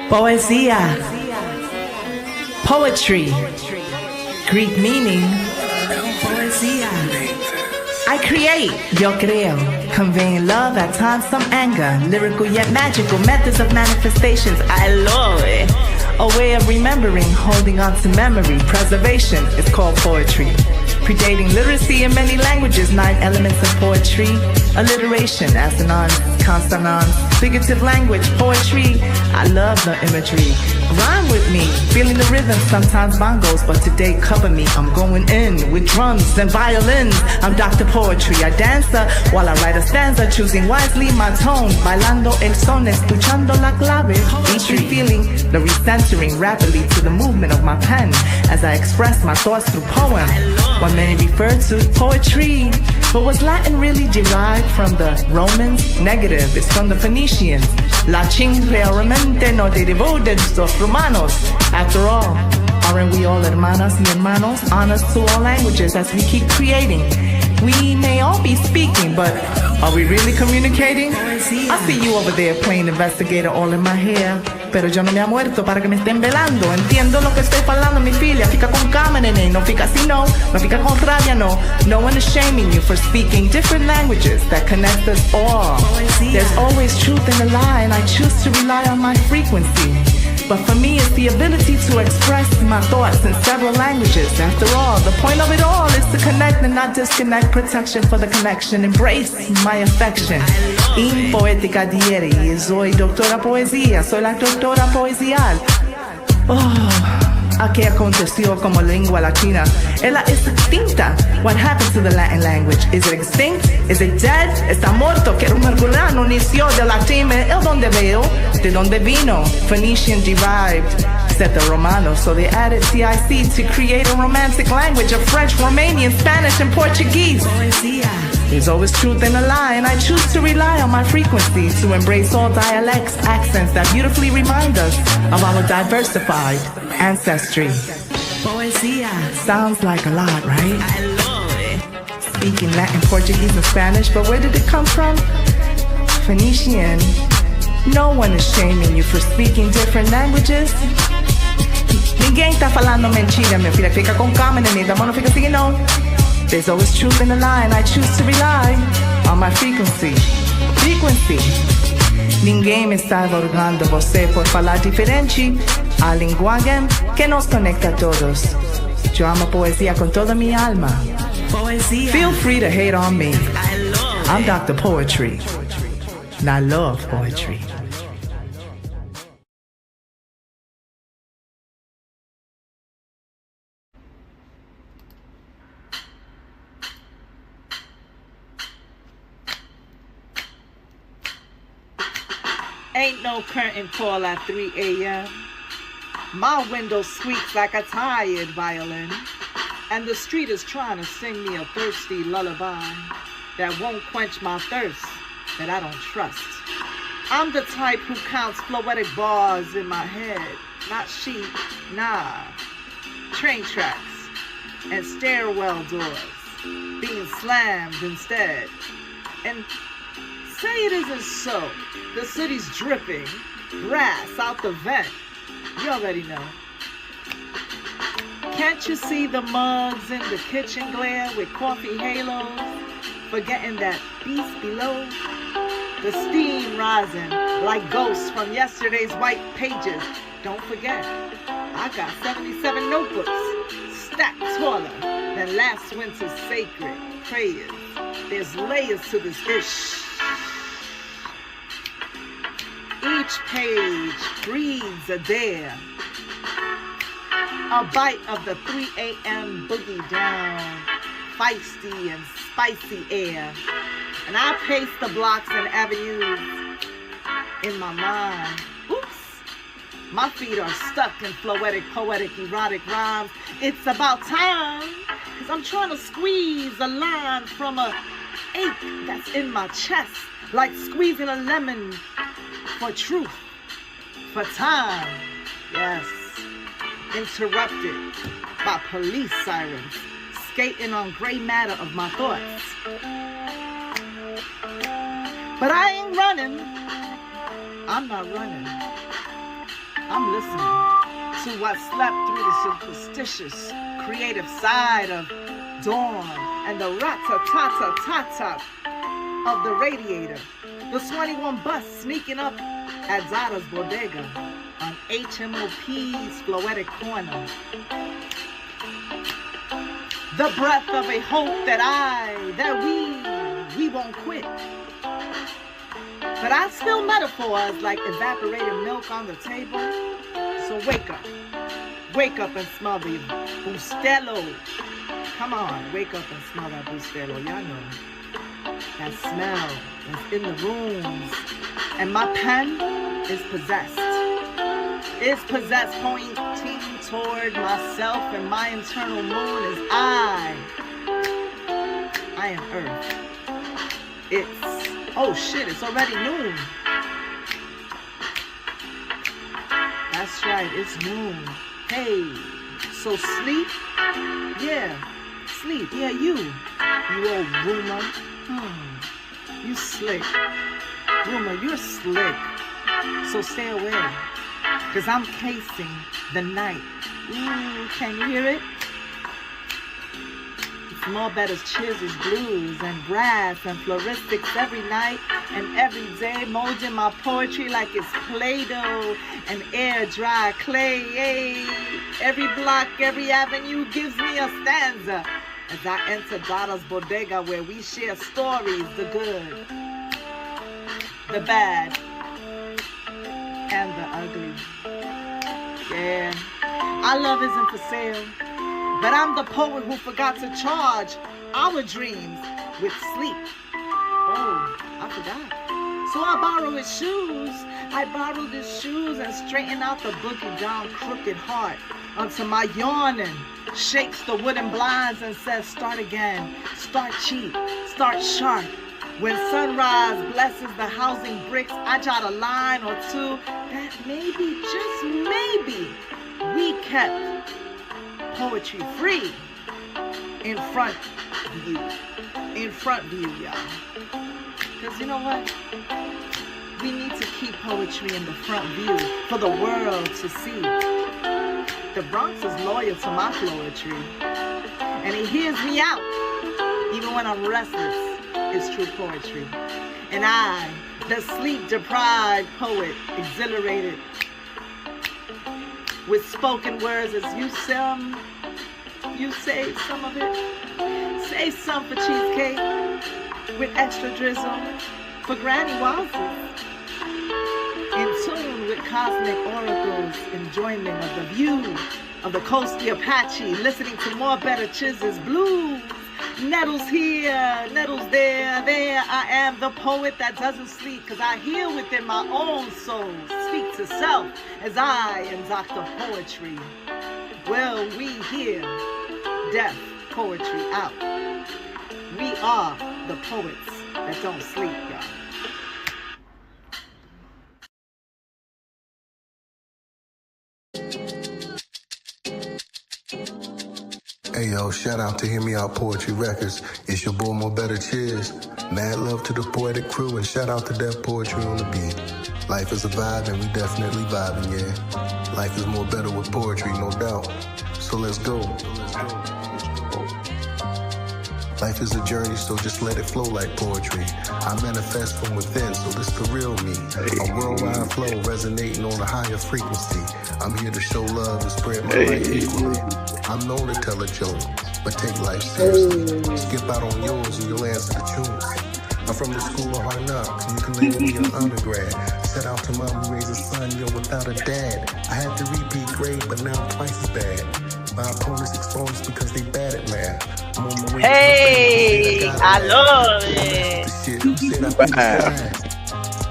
Poesía. Poetry. Greek meaning poesía. I create, yo creo, conveying love, at times some anger, lyrical yet magical methods of manifestations. I love it. A way of remembering, holding on to memory, preservation is called poetry. Predating literacy in many languages, 9 elements of poetry: alliteration, assonance, consonance, figurative language, poetry. I love the imagery. Rhyme with me, feeling the rhythm, sometimes bongos, but today cover me. I'm going in with drums and violins. I'm Dr. Poetry, I dancer while I write a stanza, choosing wisely my tone, bailando el son, escuchando la clave. Each feeling the recentering rapidly to the movement of my pen as I express my thoughts through poem. What many refer to poetry, but was Latin really derived from the Romans? Negative, it's from the Phoenicians. Latin realmente no derivó de los romanos. After all, aren't we all hermanas y hermanos? Honors to all languages as we keep creating. We may all be speaking, but are we really communicating? I see you over there playing investigator all in my hair, pero yo no me ha muerto para que me estén velando. Entiendo lo que estoy falando, mi filia. Fica con calma, nene. No fica así, no. No fica con rabia, no. No one is shaming you for speaking different languages that connect us all. There's always truth in the lie, and I choose to rely on my frequency. But for me, it's the ability to express my thoughts in several languages. After all, the point of it all is to connect and not disconnect. Protection for the connection. Embrace my affection. In poética dieri, soy doctora poesía, soy la doctora poesial. Oh, ¿a qué aconteció como lengua latina? Ella es extinta. What happened to the Latin language? Is it extinct? Is it dead? Está muerto. Que un mergulano inició de latín. ¿El donde veo? ¿De dónde vino? Phoenician derived, said the Romanos. So they added CIC to create a romantic language of French, Romanian, Spanish, and Portuguese. There's always truth in a lie, and I choose to rely on my frequency to embrace all dialects, accents that beautifully remind us of our diversified ancestry. Poesía sounds like a lot, right? I love it. Speaking Latin, Portuguese, and Spanish, but where did it come from? Phoenician. No one is shaming you for speaking different languages. Ninguém tá falando mentira, meu filho. Fica com calma, neném. Da mão não fica assim, não. There's always truth in the lie, and I choose to rely on my frequency. Frequency. Ninguém me está aborgando você por falar diferente. A linguagem que nos conecta a todos. Yo amo poesía con toda mi alma. Poesía. Feel free to hate on me. I'm Dr. Poetry, and I love poetry. Ain't no curtain call at 3 a.m. My window squeaks like a tired violin, and the street is trying to sing me a thirsty lullaby that won't quench my thirst, that I don't trust. I'm the type who counts poetic bars in my head, not sheep, nah. Train tracks and stairwell doors being slammed instead. And say it isn't so. The city's dripping, brass out the vent. You already know. Can't you see the mugs in the kitchen glare with coffee halos, forgetting that beast below? The steam rising like ghosts from yesterday's white pages. Don't forget, I got 77 notebooks, stacked taller than last winter's sacred prayers. There's layers to this dish. Each page breathes a dare, a bite of the 3 a.m. boogie down, feisty and spicy air. And I pace the blocks and avenues in my mind. Oops, my feet are stuck in poetic, erotic rhymes. It's about time, cause I'm trying to squeeze a line from a ache that's in my chest, like squeezing a lemon for truth, for time, yes, interrupted by police sirens, skating on gray matter of my thoughts. But I ain't running, I'm not running. I'm listening to what slept through the superstitious, creative side of dawn and the rat-ta-ta-ta-ta-ta of the radiator. The 21 bus sneaking up at Zada's Bodega on HMOP's Floetic Corner. The breath of a hope that we won't quit. But I spill metaphors like evaporated milk on the table. So wake up and smell the Bustelo. Come on, wake up and smell that Bustelo. Y'all know that smell is in the rooms. And my pen is possessed. It's possessed, pointing toward myself, and my internal moon is I am Earth. Oh shit, it's already noon. That's right, it's noon. Hey, so sleep? Yeah, sleep. Yeah, you old rumor. You slick. Rumor, you're slick. So stay away, cause I'm casing the night. Ooh, can you hear it? It's more better chisels, blues, and brass, and floristics every night and every day, molding my poetry like it's Play-Doh and air-dry clay. Hey, every block, every avenue gives me a stanza as I enter Dada's Bodega, where we share stories, the good, the bad, and the ugly. Yeah, our love isn't for sale, but I'm the poet who forgot to charge our dreams with sleep. Oh, I forgot. So I borrow his shoes. I borrowed his shoes and straighten out the boogie down crooked heart until my yawning shakes the wooden blinds and says, start again, start cheap, start sharp. When sunrise blesses the housing bricks, I jot a line or two that maybe, just maybe, we kept poetry free in front view. In front view, y'all. Because you know what? We need to keep poetry in the front view for the world to see. The Bronx is loyal to my poetry, and he hears me out even when I'm restless. It's true poetry. And I, the sleep-deprived poet, exhilarated with spoken words as you say some of it. Say some for cheesecake with extra drizzle for Granny Wowzers. In tune with cosmic oracles, enjoyment of the view of the coasty Apache, listening to more better chisels, blues, nettles here, nettles there. There I am, the poet that doesn't sleep, because I hear within my own soul, speak to self as I am Dr. Poetry. Well, we hear deaf poetry out. We are the poets that don't sleep, y'all. Hey yo, shout out to Hear Me Out Poetry Records. It's your boy More Better Cheers. Mad love to the poetic crew and shout out to Deaf Poetry on the beat. Life is a vibe and we definitely vibing, yeah. Life is more better with poetry, no doubt. So let's go. Life is a journey, so just let it flow like poetry. I manifest from within, so this the real me. A worldwide flow resonating on a higher frequency. I'm here to show love and spread my light equally. I'm known to tell a joke, but take life seriously. Skip out on yours and you'll answer the truth. I'm from the school of hard knocks, and you can label me an undergrad. Set out to mom raise a son, yo, without a dad. I had to repeat grade, but now I'm twice as bad. My opponents exposed because they bad at math. Hey, I love it.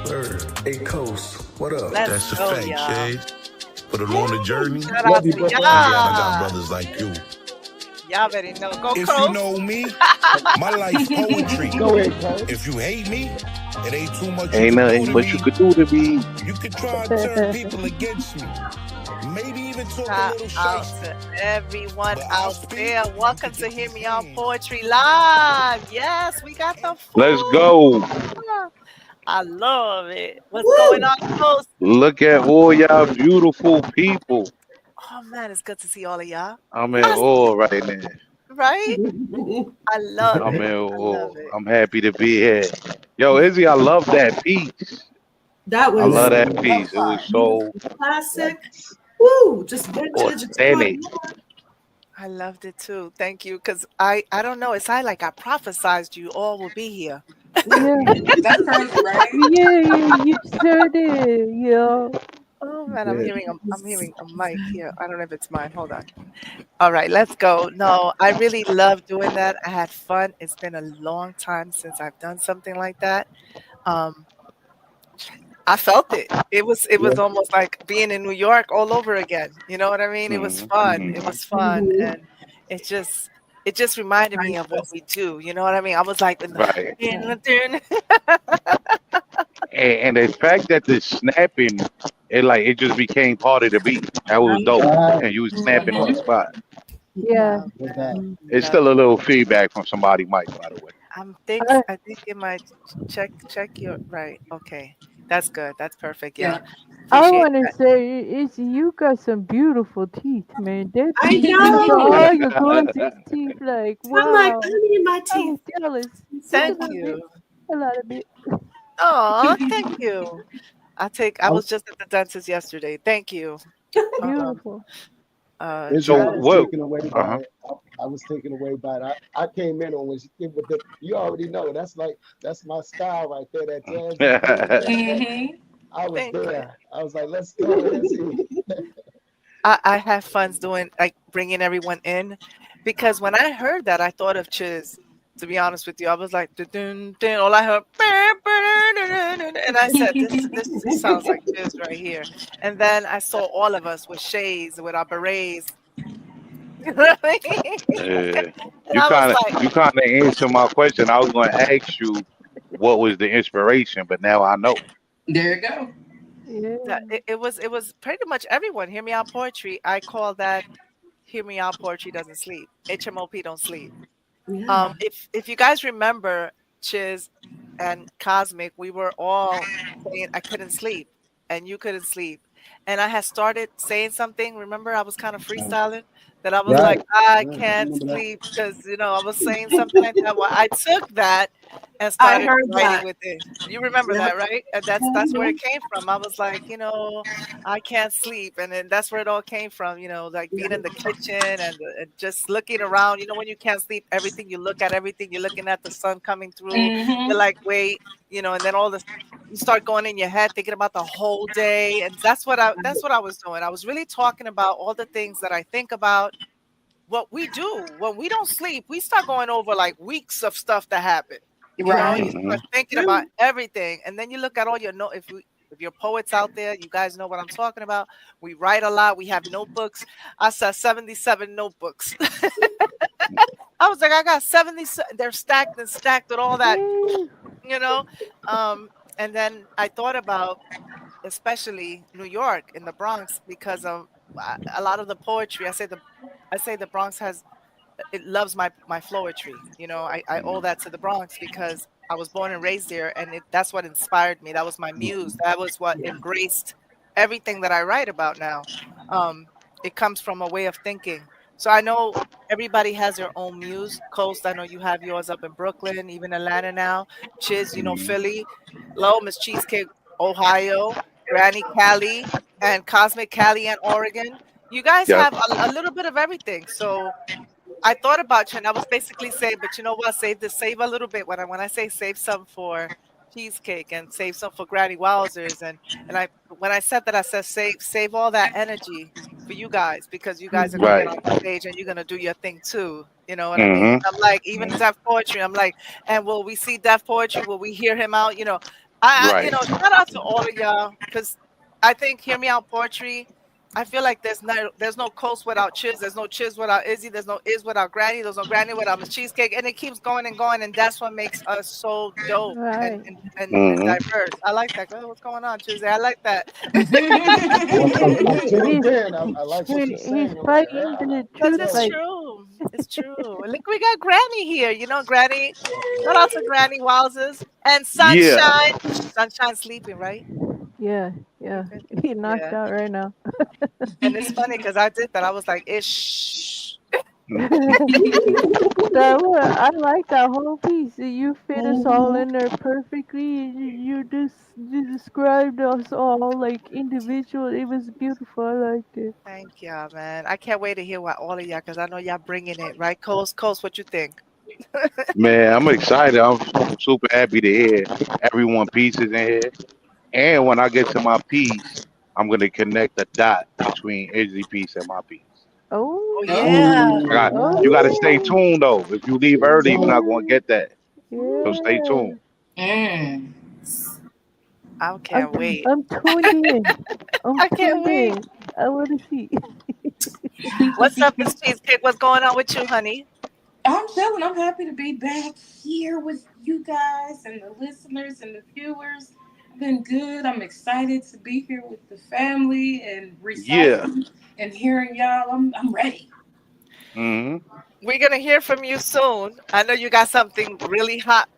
Word, hey, Coast, what up? That's the fact, Shades. But along the journey, Shout out to y'all. I got brothers like you. Y'all better know. Go If Coast. you know me, my life's poetry. Go ahead, Coast. If you hate me, it ain't too much. Ain't nothing but you could do to be. You could try to turn people against me. Maybe even talk a little Shout out shit. to everyone But I'll out speak there. when Welcome you to can Hear Me hear Out me. Poetry Live. Yes, we got the Let's full. go. I love it. What's going on, Coast? Look at all y'all beautiful people. Oh man, it's good to see all of y'all. I'm in Us, awe right now. right? I love I'm it. in I love awe. it. I'm happy to be here. Yo, Izzy, I love that piece. That I was love a that piece. It was so classic. Woo! Just vintage. It's authentic. I loved it too. Thank you. Cause I don't know. It's like I prophesized you all will be here. Yeah, That's crazy, right? yeah, you sure did, yo. Oh man, I'm hearing a mic here. I don't know if it's mine. Hold on. All right, let's go. No, I really love doing that. I had fun. It's been a long time since I've done something like that. Um, I felt it. It was almost like being in New York all over again. You know what I mean? It was Hmm. fun. Hmm. It was fun, Mhm. and it just it just reminded me of what we do. You know what I mean? I was like in Right. the And the fact that the snapping, it just became part of the beat. That was Right. dope. Right. And you was snapping on the Mhm. spot. Yeah, love With that. that. It's Love still a it. little feedback from somebody, Mike, by the way. I, I think it might check your right. Okay. That's good. That's perfect. Yeah. Yeah. I Appreciate want to that. say, it's you got some beautiful teeth, man. That I teeth, you got know. all your gorgeous teeth. Like, I'm like, wow, I need my I teeth. was jealous. Just Thank you. a little bit, Oh, thank you. I I, was just at the dentist yesterday. Thank you. Um, beautiful. Izzy, So I that was what? taken away Uh by huh. it. I was taken away by it. I came in on when she came with the. You already know that's my style right there. That jazz beat. Hmm. I was thank you. there. I was like, let's go, Izzy. I have fun doing like bringing everyone in because when I heard that, I thought of Chiz. To be honest with you, I was like, dun, dun, all I heard, and I said, this sounds like Chiz right here. And then I saw all of us with shades, with our berets. You know what I mean? Uh, And I was like, you kind of answered my question. I was going to ask you what was the inspiration, but now I know. There you go. Yeah. it was pretty much everyone. Hear me out poetry. I call that hear me out poetry doesn't sleep. HMOP don't sleep. Yeah. If you guys remember Chiz and Cosmic, we were all saying I couldn't sleep and you couldn't sleep. And I had started saying something. Remember, I was kind of freestyling that I was like, Right. I Right. I can't remember that. sleep because I was saying something like that. Well, I took that and I started heard writing that. with it. You remember Yep. that, right? And that's where Mhm. it came from. I was like, I can't sleep, and then that's where it all came from. Like being in the kitchen and just looking around. When you can't sleep, everything you look at, everything you're looking at, the sun coming through. You're Mhm. like, wait, and then all this, you start going in your head thinking about the whole day, and that's what I was doing. I was really talking about all the things that I think about. What we do when we don't sleep, we start going over like weeks of stuff that happened. You Right. Hmm. start thinking about True. everything, and then you look at all your note. If you're poets out there, you guys know what I'm talking about. We write a lot. We have notebooks. I saw 77 notebooks. I was like, I got 70. They're stacked and stacked with all that, Yeah. you know. Um, and then I thought about especially New York in the Bronx because of a lot of the poetry. I say the Bronx it loves my flowetry. I owe that to the Bronx because I was born and raised there, and that's what inspired me. That was my muse. That was what Yeah. embraced everything that I write about now. Um, it comes from a way of thinking. So I know everybody has their own muse. Coast, I know you have yours up in Brooklyn, even Atlanta now. Chiz, Philly. Low, Miss Cheesecake, Ohio. Granny Cali and Cosmic Cali and Oregon. You guys Yes. have a little bit of everything. So I thought about you, and I was basically saying, but you know what? Save a little bit. When I say save some for cheesecake and save some for Granny Wowzers, and I when I said that, I said save all that energy for you guys because you guys are gonna get Right. on the stage and you're gonna do your thing too. You know what I mean? Hmm. I'm like, even Deaf Poetry, I'm like, and will we see Deaf Poetry? Will we hear him out? Right. Shout out to all of y'all because I think Hear Me Out Poetry. I feel like there's no Coast without Chiz. There's no Chiz without Izzy. There's no Iz without Granny. There's no Granny without Miss Cheesecake. And it keeps going and going. And that's what makes us so dope and Right. and, and Hmm. diverse. I like that. Girl, what's going on, Tuesday? I like that. I tuned He's in. I like what she's he's saying. I'm like, fighting ah, the Because truth let's it's go. fight. true. It's true. Look, we got Granny here. Granny. Shout out to Granny Wowzers. And Yeah. Sunshine sleeping, right? Yeah, he knocked Yeah. out right now. And it's funny because I did that. I was like, ish. I like that whole piece. You fit us all in there perfectly. You described us all like individual. It was beautiful. I liked it. Thank y'all, man. I can't wait to hear what all of y'all, because I know y'all bringing it, right? Coast, what you think? Man, I'm excited. I'm super happy to hear everyone pieces in here. And when I get to my piece, I'm gonna connect the dot between Izzy piece and my piece. Oh, Yeah. You gotta stay tuned though. If you leave early, you're not gonna get that. yeah. So stay tuned. I can't wait. I'm tuned in. I can't wait. I want to see. What's up, Miss Cheesecake? What's going on with you, honey? I'm chilling. I'm happy to be back here with you guys and the listeners and the viewers. It's been good. I'm excited to be here with the family and reciting and hearing y'all. I'm ready. Mm-hmm. We're gonna hear from you soon. I know you got something really hot.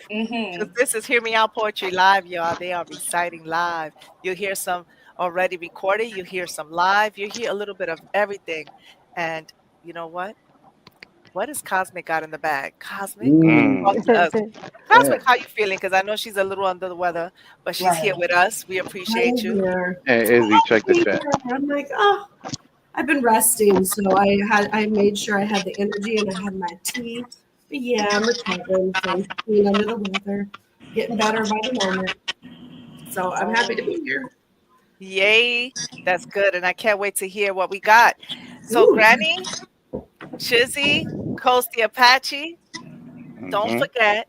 Mm-hmm. This is Hear Me Out Poetry Live, y'all. They are reciting live. You hear some already recorded. You hear some live. You hear a little bit of everything. And you know what? What has Cosmic got in the bag? Cosmic, talk to us. Cosmic, how you feeling? Because I know she's a little under the weather, but she's here with us. We appreciate you. And Izzy, check the chat. I'm like, oh, I've been resting, so I made sure I had the energy and I had my tea. But yeah, I'm recovering from being under the weather, getting better by the moment. So I'm happy to be here. Yay, that's good, and I can't wait to hear what we got. So, Granny, Chizzy, Coast the Apache, don't forget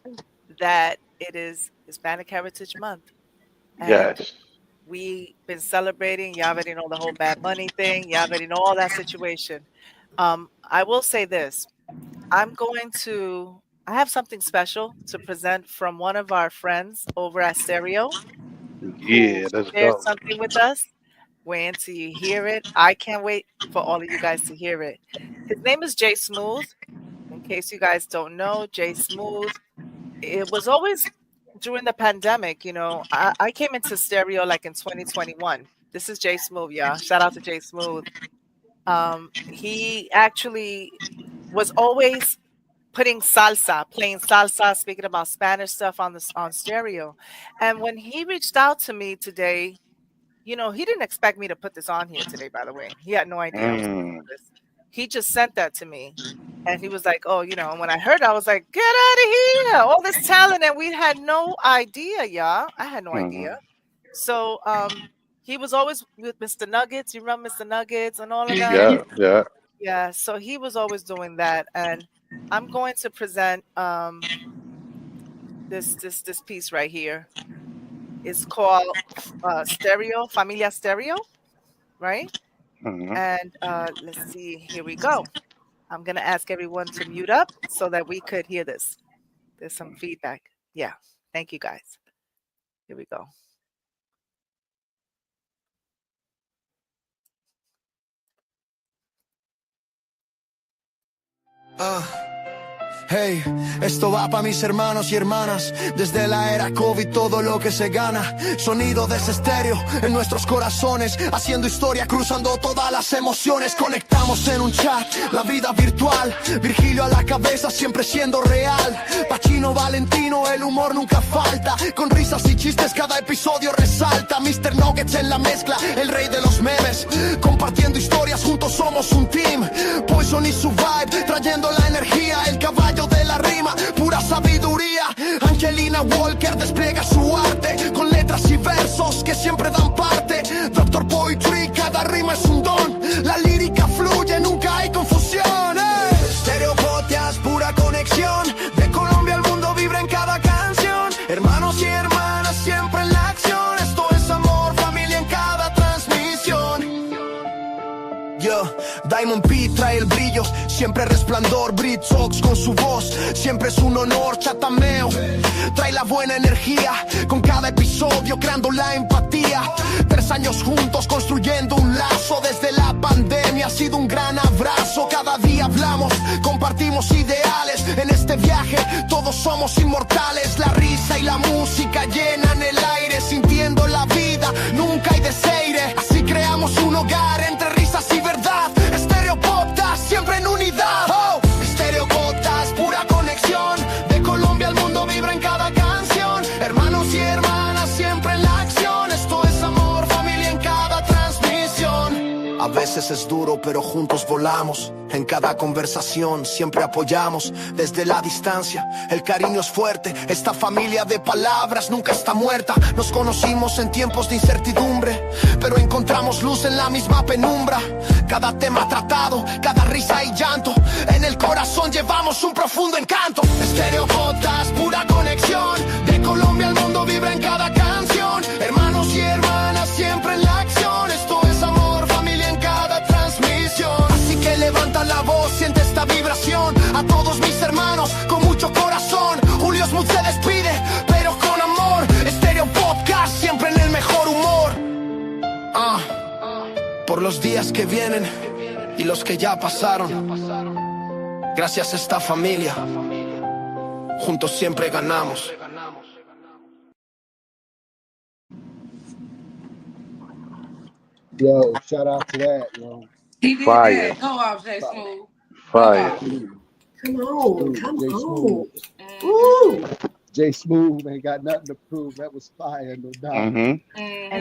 that it is Hispanic Heritage Month. And Yes. we've been celebrating. You already know the whole Bad Bunny thing. You already know all that situation. I will say this. I have something special to present from one of our friends over at Stereo. Yeah, let's There's go. something with us. Wait until you hear it. I can't wait for all of you guys to hear it. His name is Jay Smooth. In case you guys don't know, Jay Smooth. It was always during the pandemic, you know. I came into Stereo like in 2021. This is Jay Smooth, y'all. Shout out to Jay Smooth. He actually was always playing salsa, speaking about Spanish stuff on Stereo. And when he reached out to me today, you know, he didn't expect me to put this on here today, by the way. He had no idea I was doing this. He just sent that to me. And he was like, oh, you know, and when I heard it, I was like, get out of here. All this talent. And we had no idea, y'all. I had no idea. So he was always with Mr. Nuggets. You remember Mr. Nuggets and all of that? Yeah. So he was always doing that. And I'm going to present this piece right here. It's called Stereo, Familia Stereo, right? And let's see, here we go. I'm going to ask everyone to mute up so that we could hear this. There's some feedback. Yeah, thank you guys. Here we go. Hey, esto va para mis hermanos y hermanas. Desde la era COVID todo lo que se gana. Sonido de ese estéreo en nuestros corazones, haciendo historia, cruzando todas las emociones. Conectamos en un chat, la vida virtual. Virgilio a la cabeza, siempre siendo real. Pacino, Valentino, el humor nunca falta. Con risas y chistes cada episodio resalta. Mr. Nuggets en la mezcla, el rey de los memes. Compartiendo historias, juntos somos un team. Poison y su vibe, trayendo la energía. El caballo de la rima, pura sabiduría. Angelina Walker despliega su arte con letras y versos que siempre dan parte. Dr. Poetry, cada rima es un don. La lírica fluye, nunca hay confusión. Stereo Podcast, pura conexión. De Colombia al mundo vibra en cada canción. Hermanos y hermanas siempre en la acción. Esto es amor, familia en cada transmisión. Yo, Diamond P trae el brillo, siempre resplandor. Brit Sox con su voz, siempre es un honor. Chatameo, trae la buena energía con cada episodio, creando la empatía. 3 años juntos construyendo un lazo. Desde la pandemia ha sido un gran abrazo. Cada día hablamos, compartimos ideales. En este viaje dije, todos somos inmortales. La risa y la música llenan el aire, sintiendo la vida, nunca hay desaire. Así creamos un hogar entre risas y verdad. Estéreo Podcast, siempre en unidad. Oh, Estéreo Podcast, pura conexión. De Colombia al mundo vibra en cada canción. Hermanos y hermanas, siempre en la acción. Esto es amor, familia en cada transmisión. A veces es duro, pero juntos volamos. En cada conversación siempre apoyamos desde la distancia. El cariño es fuerte, esta familia de palabras nunca está muerta. Nos conocimos en tiempos de incertidumbre, pero encontramos luz en la misma penumbra. Cada tema tratado, cada risa y llanto, en el corazón llevamos un profundo encanto. Estéreo Podcast, pura conexión. De Colombia al mundo vibra en cada canción. Hermanos y hermanas siempre en la acción. Esto es amor, familia en cada transmisión. Así que levanta la voz, siente esta vibración. A todos mis hermanos, con mucho corazón. Julio Smooth se despide, pero con amor. Estéreo Podcast, siempre en el mejor humor. Por los días que vienen y los que ya pasaron. Gracias a esta familia, juntos siempre ganamos. Yo, shout out to that, yo. He did Fire. that. Go off, Jay Smooth. Fire. Come on, come Jay on. Smooth. Ooh. Jay Smooth ain't got nothing to prove. That was fire, no doubt. And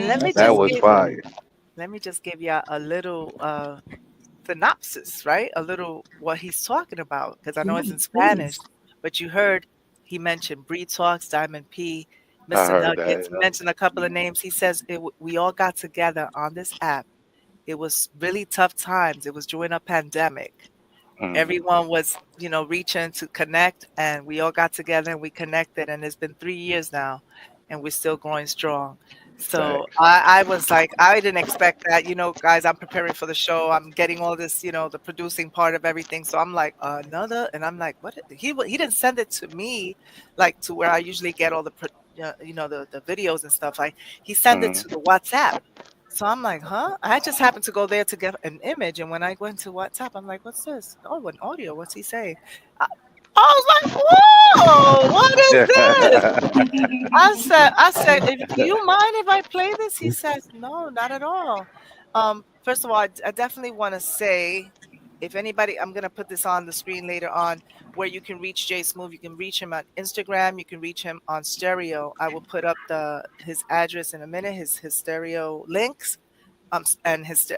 let me That just was give, fire. let me just give you a little synopsis, right? A little what he's talking about, because I know it's in Spanish, but you heard he mentioned Bree Talks, Diamond P, I Mr. heard Nuggets, that. mentioned a couple of names. He says we all got together on this app. It was really tough times. It was during a pandemic. Everyone was, reaching to connect, and we all got together and we connected. And it's been 3 years now, and we're still going strong. So I was like, I didn't expect that. Guys, I'm preparing for the show. I'm getting all this, the producing part of everything. So I'm like, and I'm like, what? He didn't send it to me, like to where I usually get all the, the videos and stuff. Like he sent it to the WhatsApp. So I'm like, huh? I just happened to go there to get an image. And when I went to WhatsApp, I'm like, what's this? Oh, an audio. What's he saying? I was like, whoa, what is this? I said, do you mind if I play this? He says, no, not at all. First of all, I definitely want to say, if anybody, I'm going to put this on the screen later on, where you can reach Jay Smooth. You can reach him on Instagram. You can reach him on Stereo. I will put up his address in a minute, his Stereo links, and his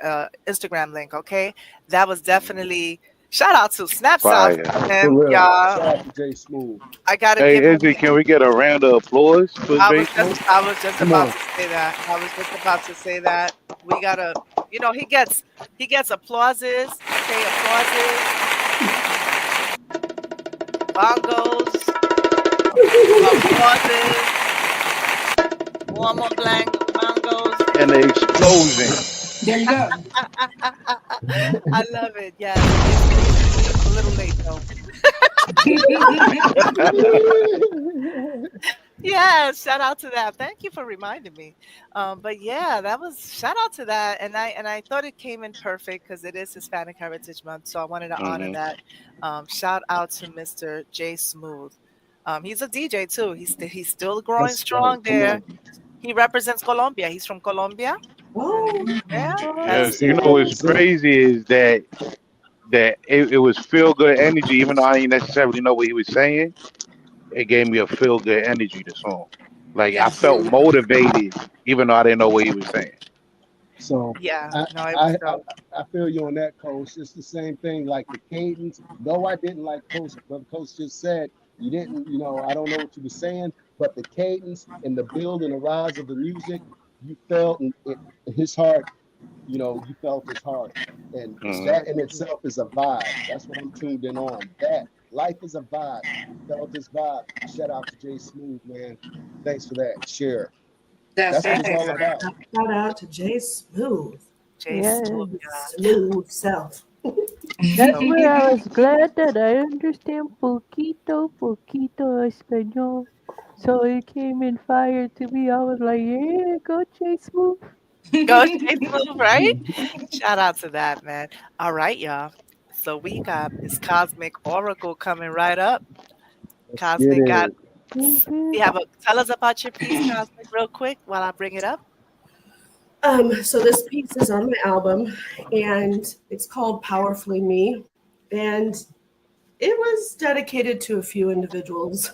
Instagram link, okay? That was definitely... Shout out to Snaps Fire. For real. y'all. Shout out to Jay Smooth. I gotta Hey, give him. Izzy, can we get a round of applause for I Jay was Smooth? just, I was just Come about on. to say that. I was just about to say that. We gotta, he gets applauses. Okay, applauses. Bongos. Applauses. One more blank. Bongos. And the explosion. There you go. I love it. Yeah, it's a little late though. Yeah, shout out to that. Thank you for reminding me. But yeah, that was shout out to that, and I thought it came in perfect because it is Hispanic Heritage Month, so I wanted to honor that. Shout out to Mr. Jay Smooth. He's a DJ too. He's still growing That's strong right. Come there. on. He represents Colombia. He's from Colombia. Oh, Yeah. Yes, what's crazy is that it was feel good energy, even though I didn't necessarily know what he was saying. It gave me a feel good energy. The song, like I felt motivated, even though I didn't know what he was saying. So Yeah. I, No, it I, was I, dope. I feel you on that, Coach. It's the same thing, like the cadence. Though I didn't like Coach, but Coach just said you didn't, I don't know what you were saying, but the cadence and the build and the rise of the music, you felt in his heart, you felt his heart. And that in itself is a vibe. That's what I'm tuned in on. That life is a vibe. You felt this vibe. Shout out to Jay Smooth, man. Thanks for that. Share. That's what it's all about. shout out to Jay Smooth. Jay Yes. Smooth. Yeah. Smooth self. That's where I was glad that I understand poquito español. So it came in fire to me. I was like, yeah, go Jay Smooth. Go Jay Smooth, right? Shout out to that, man. All right, y'all. So we got this Cosmic Oracle coming right up. Cosmic got. Mhm. Tell us about your piece, Cosmic, real quick while I bring it up. So this piece is on my album, and it's called Powerfully Me, and it was dedicated to a few individuals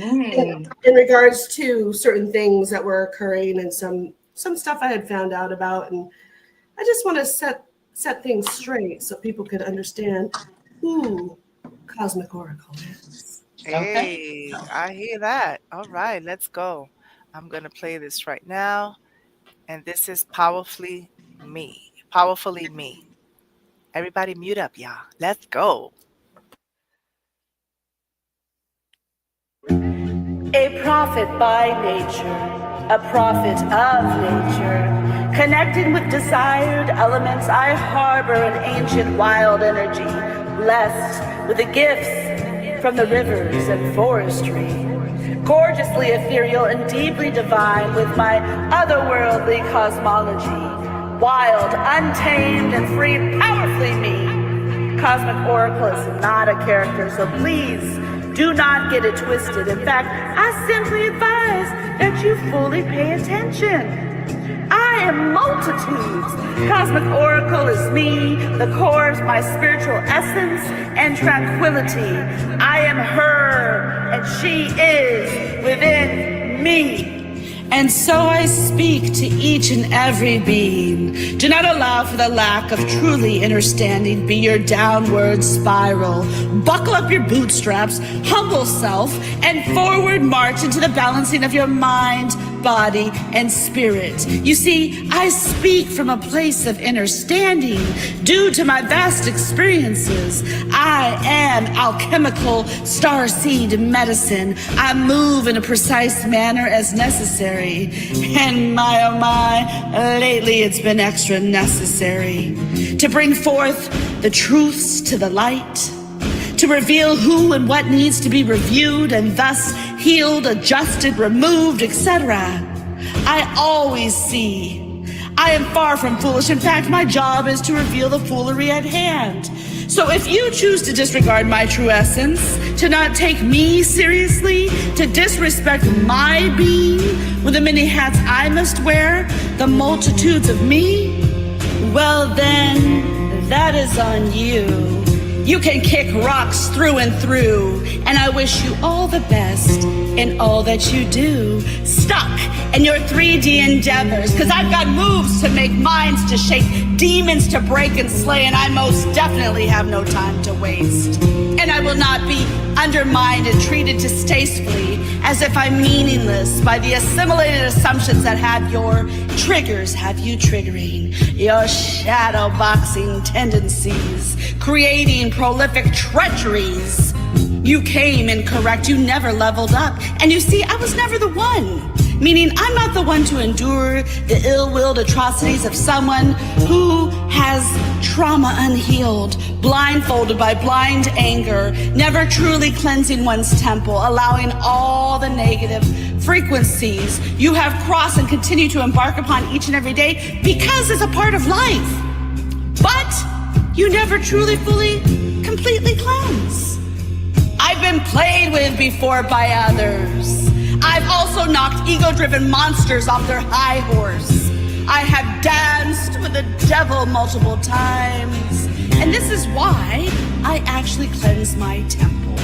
in regards to certain things that were occurring and some stuff I had found out about, and I just want to set things straight so people could understand who Cosmic Oracle is. Hey, I hear that. All right, let's go. I'm going to play this right now. And this is Powerfully Me. Powerfully Me. Everybody mute up, y'all. Let's go. A prophet by nature, a prophet of nature, connected with desired elements, I harbor an ancient wild energy, blessed with the gifts from the rivers and forestry, gorgeously ethereal and deeply divine with my otherworldly cosmology, wild, untamed, and free, powerfully me. Cosmic Oracle is not a character, so please do not get it twisted. In fact, I simply advise that you fully pay attention. I am multitudes. Cosmic Oracle is me, the core of my spiritual essence and tranquility. I am her, and she is within me. And so I speak to each and every being. Do not allow for the lack of truly understanding be your downward spiral. Buckle up your bootstraps, humble self, and forward march into the balancing of your mind, body, and spirit. You see, I speak from a place of understanding due to my vast experiences. I am alchemical starseed medicine. I move in a precise manner as necessary. And my, oh my, lately it's been extra necessary to bring forth the truths to the light, to reveal who and what needs to be reviewed and thus healed, adjusted, removed, etc. I always see. I am far from foolish. In fact, my job is to reveal the foolery at hand. So if you choose to disregard my true essence, to not take me seriously, to disrespect my being with the many hats I must wear, the multitudes of me, well then, that is on you. You can kick rocks through and through, and I wish you all the best in all that you do. Stuck in your 3D endeavors, because I've got moves to make, minds to shake, demons to break and slay, and I most definitely have no time to waste. And I will not be undermined and treated distastefully as if I'm meaningless by the assimilated assumptions that have your triggers, have you triggering your shadow boxing tendencies, creating prolific treacheries. You came incorrect, you never leveled up. And you see, I was never the one. Meaning I'm not the one to endure the ill-willed atrocities of someone who has trauma unhealed, blindfolded by blind anger, never truly cleansing one's temple, allowing all the negative frequencies you have crossed and continue to embark upon each and every day because it's a part of life. But you never truly, fully, completely cleanse. I've been played with before by others. I've also knocked ego-driven monsters off their high horse. I have danced with the devil multiple times. And this is why I actually cleanse my temple.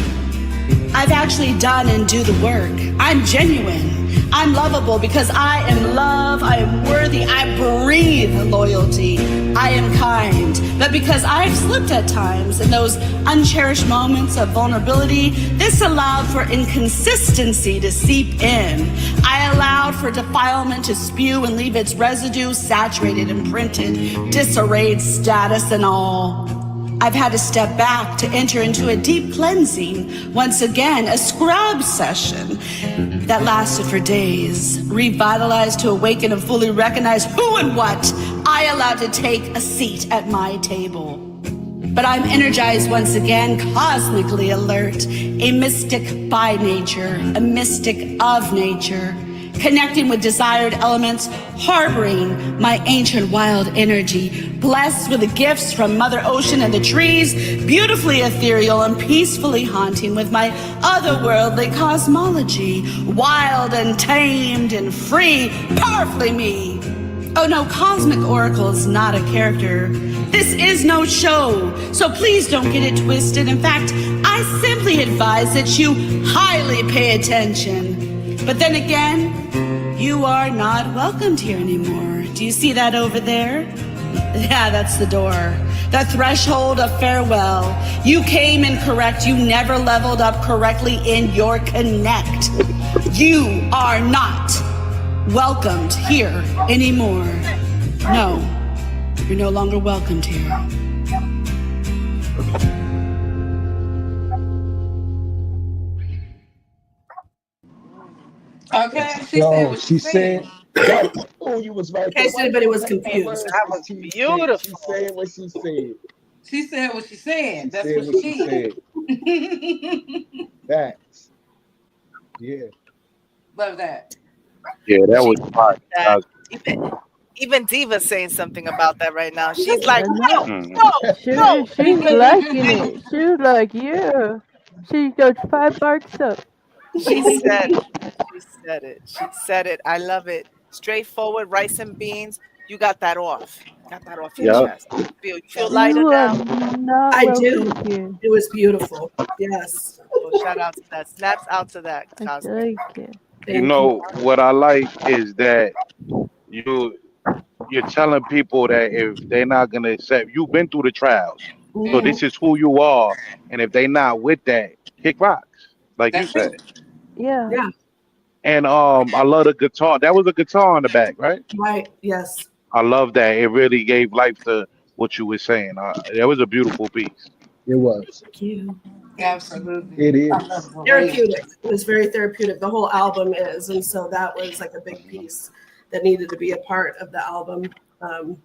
I've actually done and do the work. I'm genuine. I'm lovable because I am love. I am worthy. I breathe loyalty. I am kind. But because I've slipped at times in those uncherished moments of vulnerability, this allowed for inconsistency to seep in. I allowed for defilement to spew and leave its residue saturated, imprinted, disarrayed status and all. I've had to step back to enter into a deep cleansing, once again, a scrub session that lasted for days, revitalized to awaken and fully recognize who and what I allowed to take a seat at my table. But I'm energized once again, cosmically alert, a mystic by nature, a mystic of nature, connecting with desired elements, harboring my ancient wild energy, blessed with the gifts from Mother Ocean and the trees, beautifully ethereal and peacefully haunting with my otherworldly cosmology, wild and tamed and free, powerfully me. Oh no, Cosmic Oracle is not a character. This is no show, so please don't get it twisted. In fact, I simply advise that you highly pay attention. But then again, you are not welcomed here anymore. Do you see that over there? Yeah, that's the door. The threshold of farewell. You came incorrect. You never leveled up correctly in your connect. You are not welcomed here anymore. No, you're no longer welcomed here. Okay, She said, oh, you was right. In case anybody was confused. That was beautiful. She said what she said. She said what she said. That's said what she said. Facts. Yeah. Love that. Yeah, that was fine. Even Diva's saying something about that right now. She's like, no, She's no. liking it. She's like, yeah. She got 5 marks up. She said it. She said it. She said it. I love it. Straightforward rice and beans. You got that off. Got that off your chest. You feel lighter now? I do. It was beautiful. Yes. So shout out to that. Snaps out to that. Cosmic. You know what I like is that you're telling people that if they're not gonna accept, you've been through the trials, so this is who you are, and if they're not with that, kick rocks, like you said. Yeah. Yeah. And I love the guitar. That was a guitar on the back, right? Right. Yes. I love that. It really gave life to what you were saying. That was a beautiful piece. It was. Thank you. Absolutely. It is. Therapeutic. It was very therapeutic. The whole album is. And so that was like a big piece that needed to be a part of the album. And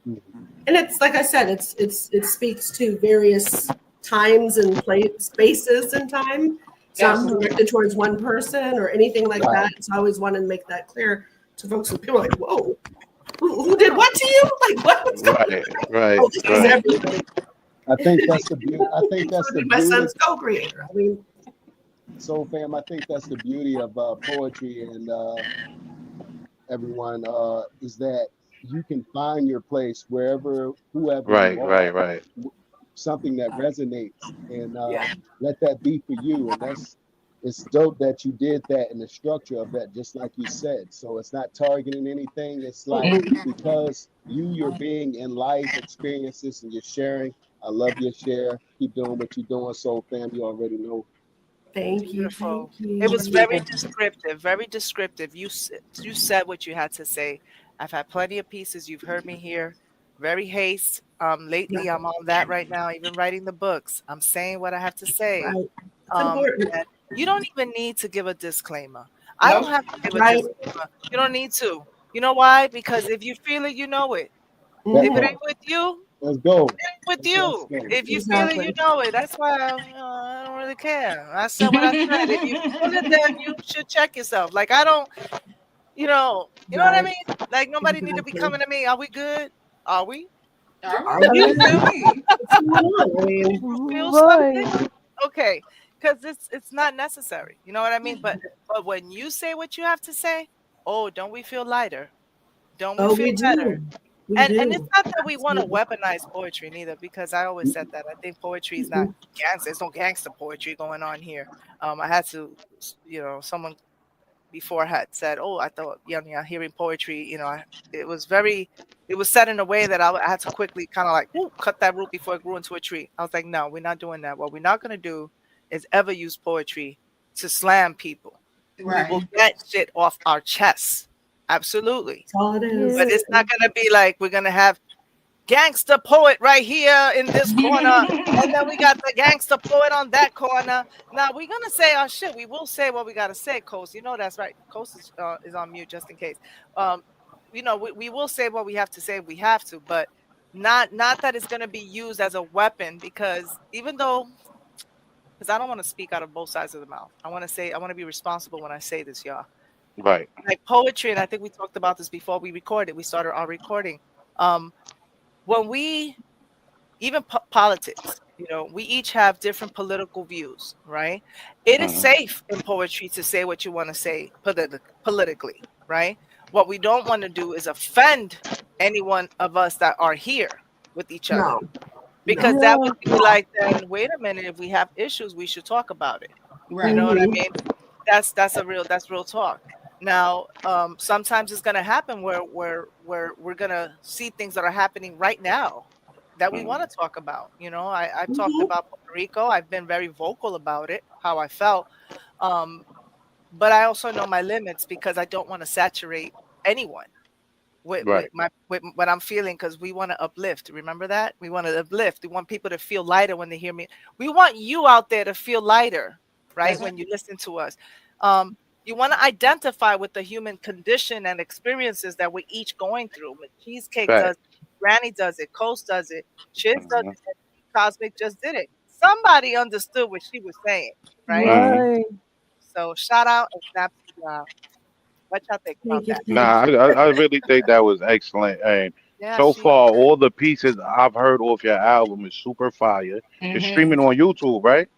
it's like I said, it speaks to various times and spaces and time. It's not directed towards one person or anything like that. So I always want to make that clear to folks. So people are like, whoa, who did what to you? Like what's going on? Right. Oh, this is everything. I think that's the beauty. I think that's the My beauty. son's co-creator. I mean, Soul Fam, I think that's the beauty of poetry and everyone is that you can find your place wherever, whoever. Right. you are, Right. Something that resonates and let that be for you. And it's dope that you did that in the structure of that, just like you said. So it's not targeting anything. It's like because you're being in life experiences and you're sharing. I love your share. Keep doing what you're doing, Soul Fam. You already know. thank you. Beautiful. Thank you. It was very descriptive. Very descriptive. You said what you had to say. I've had plenty of pieces. You've heard me here. Very haste. Lately, I'm on that right now. Even writing the books, I'm saying what I have to say. Right. It's important. And you don't even need to give a disclaimer. I don't have to give a disclaimer. You don't need to. You know why? Because if you feel it, you know it. If it ain't with you, let's go. It ain't with you. If you feel it, you know it. That's why I don't really care. I said what I said. If you feel it, then you should check yourself. Like I don't, you know what I mean? Like nobody need to be coming to me. Are we good? Are we? You feel something? Okay, because it's not necessary. You know what I mean? But when you say what you have to say, don't we feel lighter? Don't we feel better? And it's not that we want to weaponize poetry neither, because I always said that. I think poetry is not gangster. There's no gangster poetry going on here. I had to, someone before had said, I thought, hearing poetry, it was said in a way that I had to quickly kind of like cut that root before it grew into a tree. I was like, no, we're not doing that. What we're not going to do is ever use poetry to slam people. Right. We will get shit off our chests. Absolutely. That's all it is. But it's not going to be like we're going to have gangster poet right here in this corner, and then we got the gangster poet on that corner. Now we're gonna say our shit. We will say what we gotta say, Coast. You know that's right. Coast is on mute just in case. We will say what we have to say. We have to, but not that it's gonna be used as a weapon, because I don't want to speak out of both sides of the mouth. I want to be responsible when I say this, y'all. Right. Like poetry, and I think we talked about this before we recorded. We started our recording. When we even politics, we each have different political views, right? It is safe in poetry to say what you want to say politically, right? What we don't want to do is offend any one of us that are here with each other, No. because that would be like, then wait a minute, if we have issues, we should talk about it. You know what I mean? That's real talk. Now, sometimes it's gonna happen where we're gonna see things that are happening right now that we want to talk about. I've talked about Puerto Rico. I've been very vocal about it, how I felt. But I also know my limits, because I don't want to saturate anyone with what I'm feeling, because we want to uplift. Remember that? We want to uplift. We want people to feel lighter when they hear me. We want you out there to feel lighter, right? When you listen to us. You want to identify with the human condition and experiences that we're each going through. When Cheesecake does it, Granny does it, Coast does it, Chiz does it, Cosmic just did it. Somebody understood what she was saying, right? So shout out and snap to y'all. What y'all think about that? Nah, I really think that was excellent. And so far, all the pieces I've heard off your album is super fire. It's streaming on YouTube, right?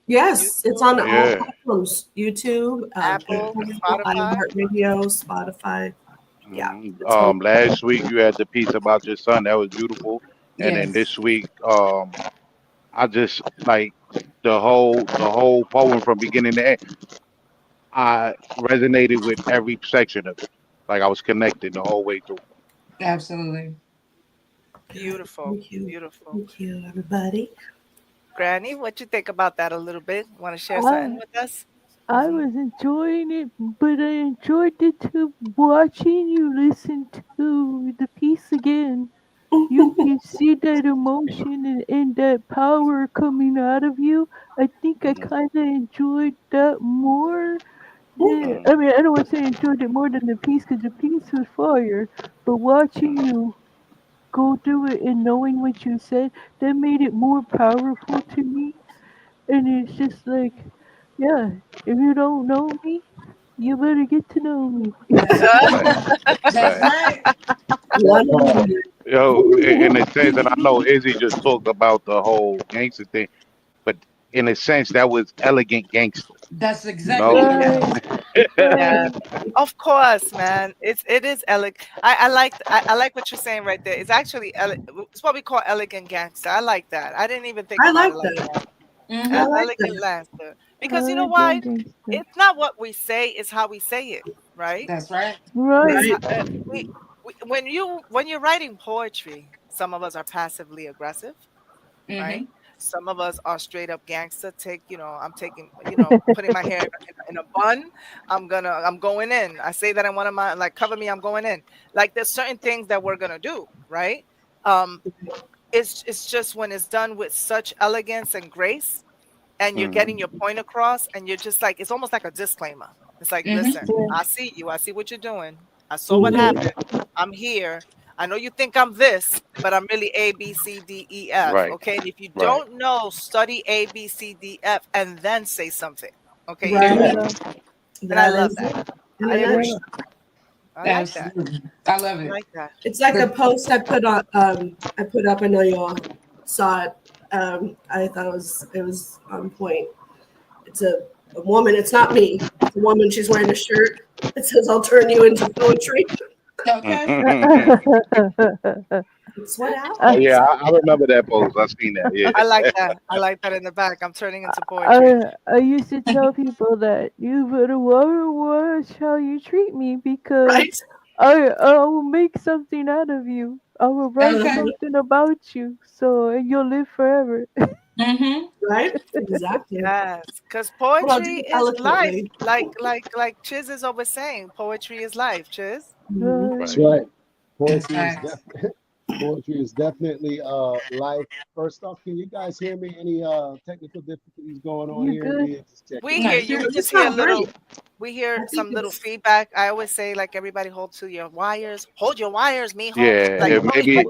Yes, it's on all Yeah. platforms: YouTube, Apple, Spotify. iHeartRadio, Spotify. Yeah. Last week you had the piece about your son. That was beautiful. And then this week, I just like the whole poem from beginning to end. I resonated with every section of it. Like I was connected the whole way through. Absolutely. Beautiful. Beautiful. Thank you, everybody. Granny, what you think about that a little bit? Want to share something with us? I was enjoying it, but I enjoyed it too, watching you listen to the piece again. You can see that emotion and that power coming out of you. I think I kind of enjoyed that more. I mean, I don't want to say enjoyed it more than the piece, because the piece was fire. But watching you go through it and knowing what you said, that made it more powerful to me. And it's just like, yeah, if you don't know me, you better get to know me. That's right. Yo, in a sense, and I know Izzy just talked about the whole gangster thing, but in a sense, that was elegant gangster. That's exactly what it is. Yeah, of course, man. It is elegant. I like what you're saying right there. It's actually it's what we call elegant gangster. I like that. I didn't even think I about like it like that. that. I like Elegant that. gangster. Because you know why? It's not what we say; it's how we say it. Right? That's right. Right. When you're writing poetry, some of us are passively aggressive, right? Some of us are straight up gangster. I'm taking, putting my hair in a bun. I'm going in. I say that in one of my, like, cover me, I'm going in. Like, there's certain things that we're gonna do, right? It's just when it's done with such elegance and grace, and you're getting your point across, and you're just like, it's almost like a disclaimer. It's like, listen, I see you. I see what you're doing. I saw what happened. I'm here. I know you think I'm this, but I'm really A, B, C, D, E, F. Right. Okay. And if you don't know, study A, B, C, D, F, and then say something. Okay. Right. And I love that. I agree. I like that. I love it. I like that. It's like a post I put on. I put up. I know you all saw it. I thought it was on point. It's a woman. It's not me. It's a woman. She's wearing a shirt. It says, "I'll turn you into poetry." Okay. It's what happens. Oh, yeah, I remember that post. I've seen that. Yeah. I like that. I like that in the back. I'm turning into poetry. I used to tell people that you better watch how you treat me, because I will make something out of you. I will write something about you, so you'll live forever. Right? Exactly. Yes, because poetry is life. Like Chiz is always saying, poetry is life. Chiz. That's right. Poetry is definitely life. First off, can you guys hear me? Any technical difficulties going on here? We hear you. We just hear a little. We hear some little feedback. I always say, like, everybody hold to your wires. Hold your wires, mijo. Yeah, like, maybe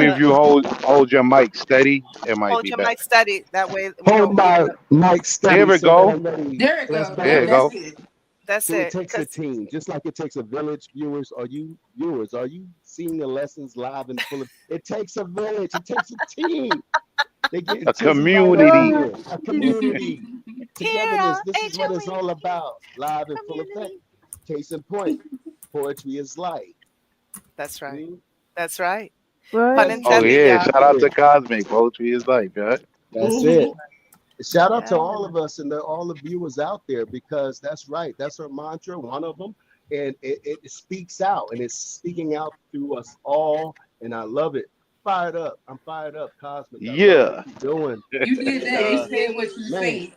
if you hold your mic steady, it might be your better. mic steady. That way. Hold my mic steady. There we go. There it goes. There you go. That's So it it. takes a 'Cause team, just like it takes a village. Are you seeing the lessons live and full of? It takes a village. It takes a team. They get A Tizzy right up community. here. A community, here, togetherness. This is what it's all about. Live and full effect. community. Case in point, poetry is life. That's right. See? That's right. Pun Right. Oh intended, yeah, y'all. shout out to Cosmic. Poetry is life, yeah. That's it. Shout out to Yeah. all of us and all the viewers out there, because that's right. That's our mantra, one of them. And it speaks out, and it's speaking out through us all. And I love it. Fired up. I'm fired up, Cosmic. I love Yeah. what you're doing. You did that. You said what you Man, said.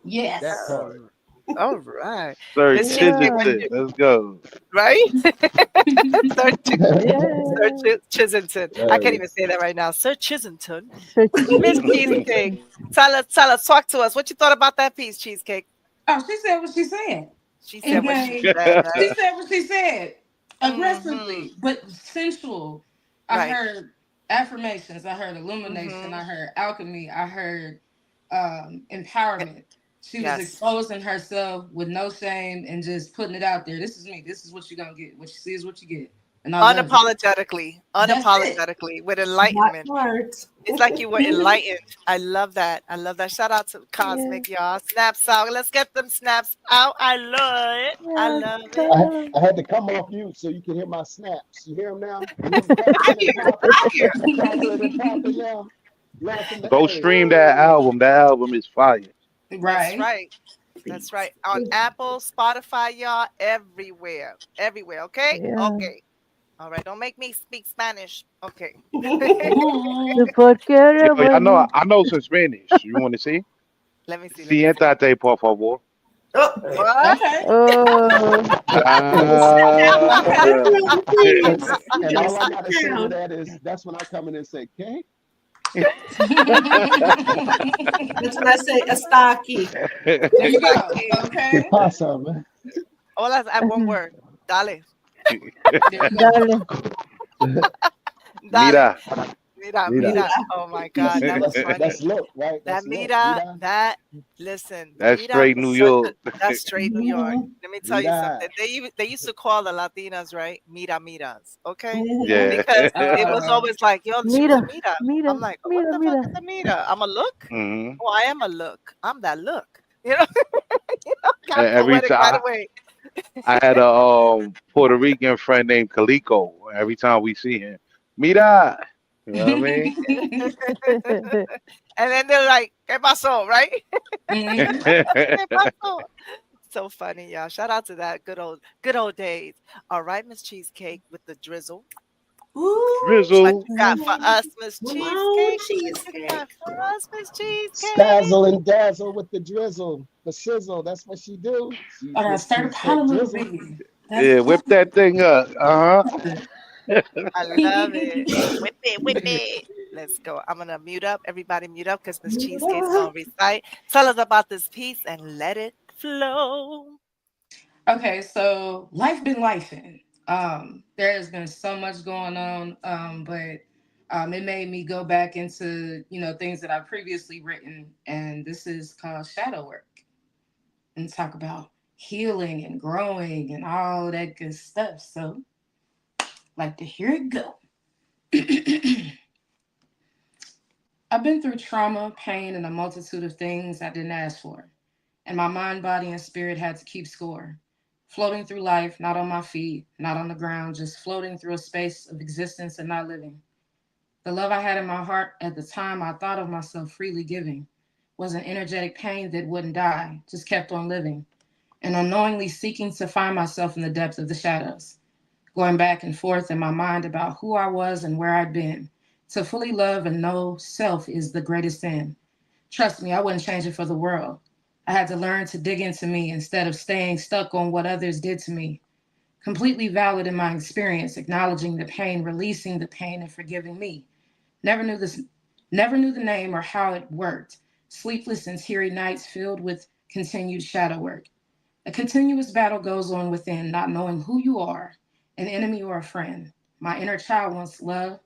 Yes. that part. All right. Sir Miss Cheesecake, what Chisenton, you let's go. right? Sir, Yeah. Chisenton. I can't even say that right now. Sir Chisenton. Such Miss Cheesecake. Tell us, talk to us. What you thought about that piece, Cheesecake? Oh, she said what she said. She said what she Okay. said, She right? said what she said. Aggressively, but sensual. I Right. heard affirmations. I heard illumination. I heard alchemy. I heard empowerment. She was Yes. exposing herself with no shame and just putting it out there. This is me. This is what you're gonna get. What you see is what you get. And I love it. Unapologetically, That's it. unapologetically, with enlightenment. It's like you were enlightened. I love that. I love that. Shout out to Cosmic, y'all. Snaps out. Let's get them snaps out. I love it. I love it. I had to come off mute so you can hear my snaps. You hear them now? I hear. Go stream that album. That album is fire. That's right. That's right. On Apple, Spotify, y'all, everywhere. Everywhere. Okay? Yeah. Okay. All right. Don't make me speak Spanish. Okay. Porque Yo, I know some Spanish. You want to see? Let me see. Siéntate, por favor. What? Oh. And all I gotta say to that is, that's when I come in and say, "Okay." That's when I say estaki. There you go. Okay. Awesome. All I have one word. Dale. Dale. Mira. Mira. Oh my God. That was funny. That's look, right? That That's look, mira, that, listen. That's mira straight was New such York. That's straight New York. Let me tell you Mira. something. They used to call the Latinas, right? Miras, okay? Yeah. Because it was always like, yo, she was a Mira, mira. mira, I'm like, what mira, the mira. fuck is a mira? I'm a look? Mhm. Oh, I am a look. I'm that look. You know? Got Every poetic right time away. I had a Puerto Rican friend named Calico. Every time we see him, Mira. You know what I mean? And then they're like, ¿Qué pasó? Right? Mhm. ¿Qué pasó? So funny, y'all. Shout out to that good old days. All right, Miss Cheesecake with the drizzle. What Drizzle. you got for us, Miss Come on, Cheesecake? What you got for us, Miss Cheesecake? Spazzle and dazzle with the drizzle, the sizzle. That's what she do. She I gotta just stir the keeps pot a that little drizzle. bit. Yeah, whip that thing up. I love it. Whip it. Let's go. I'm gonna mute up. Everybody mute up because Miss Cheesecake's gonna recite. Tell us about this piece and let it flow. Okay, so life been lifing. There has been so much going on, but it made me go back into things that I've previously written, and this is called shadow work, and talk about healing and growing and all that good stuff. So, like to hear it go. I've been through trauma, pain, and a multitude of things I didn't ask for, and my mind, body, and spirit had to keep score. Floating through life, not on my feet, not on the ground, just floating through a space of existence and not living. The love I had in my heart at the time I thought of myself freely giving was an energetic pain that wouldn't die, just kept on living, and unknowingly seeking to find myself in the depth of the shadows, going back and forth in my mind about who I was and where I'd been. To fully love and know self is the greatest sin. Trust me, I wouldn't change it for the world. I had to learn to dig into me instead of staying stuck on what others did to me. Completely valid in my experience, acknowledging the pain, releasing the pain, and forgiving me. Never knew the name or how it worked. Sleepless and teary nights filled with continued shadow work. A continuous battle goes on within, not knowing who you are, an enemy or a friend. My inner child wants love,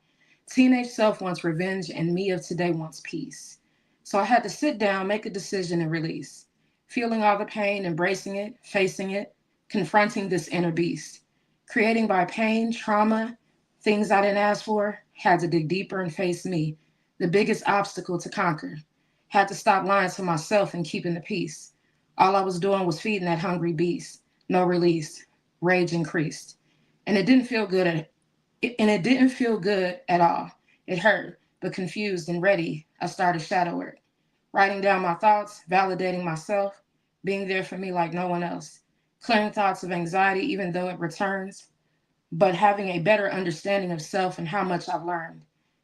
teenage self wants revenge, and me of today wants peace. So I had to sit down, make a decision, and release. Feeling all the pain, embracing it, facing it, confronting this inner beast. Creating by pain, trauma, things I didn't ask for, had to dig deeper and face me, the biggest obstacle to conquer. Had to stop lying to myself and keeping the peace. All I was doing was feeding that hungry beast. No release. Rage increased. And it didn't feel good at all. It hurt, but confused and ready, I started shadow work. Writing down my thoughts, validating myself, being there for me like no one else. Clearing thoughts of anxiety even though it returns, but having a better understanding of self and how much I've learned.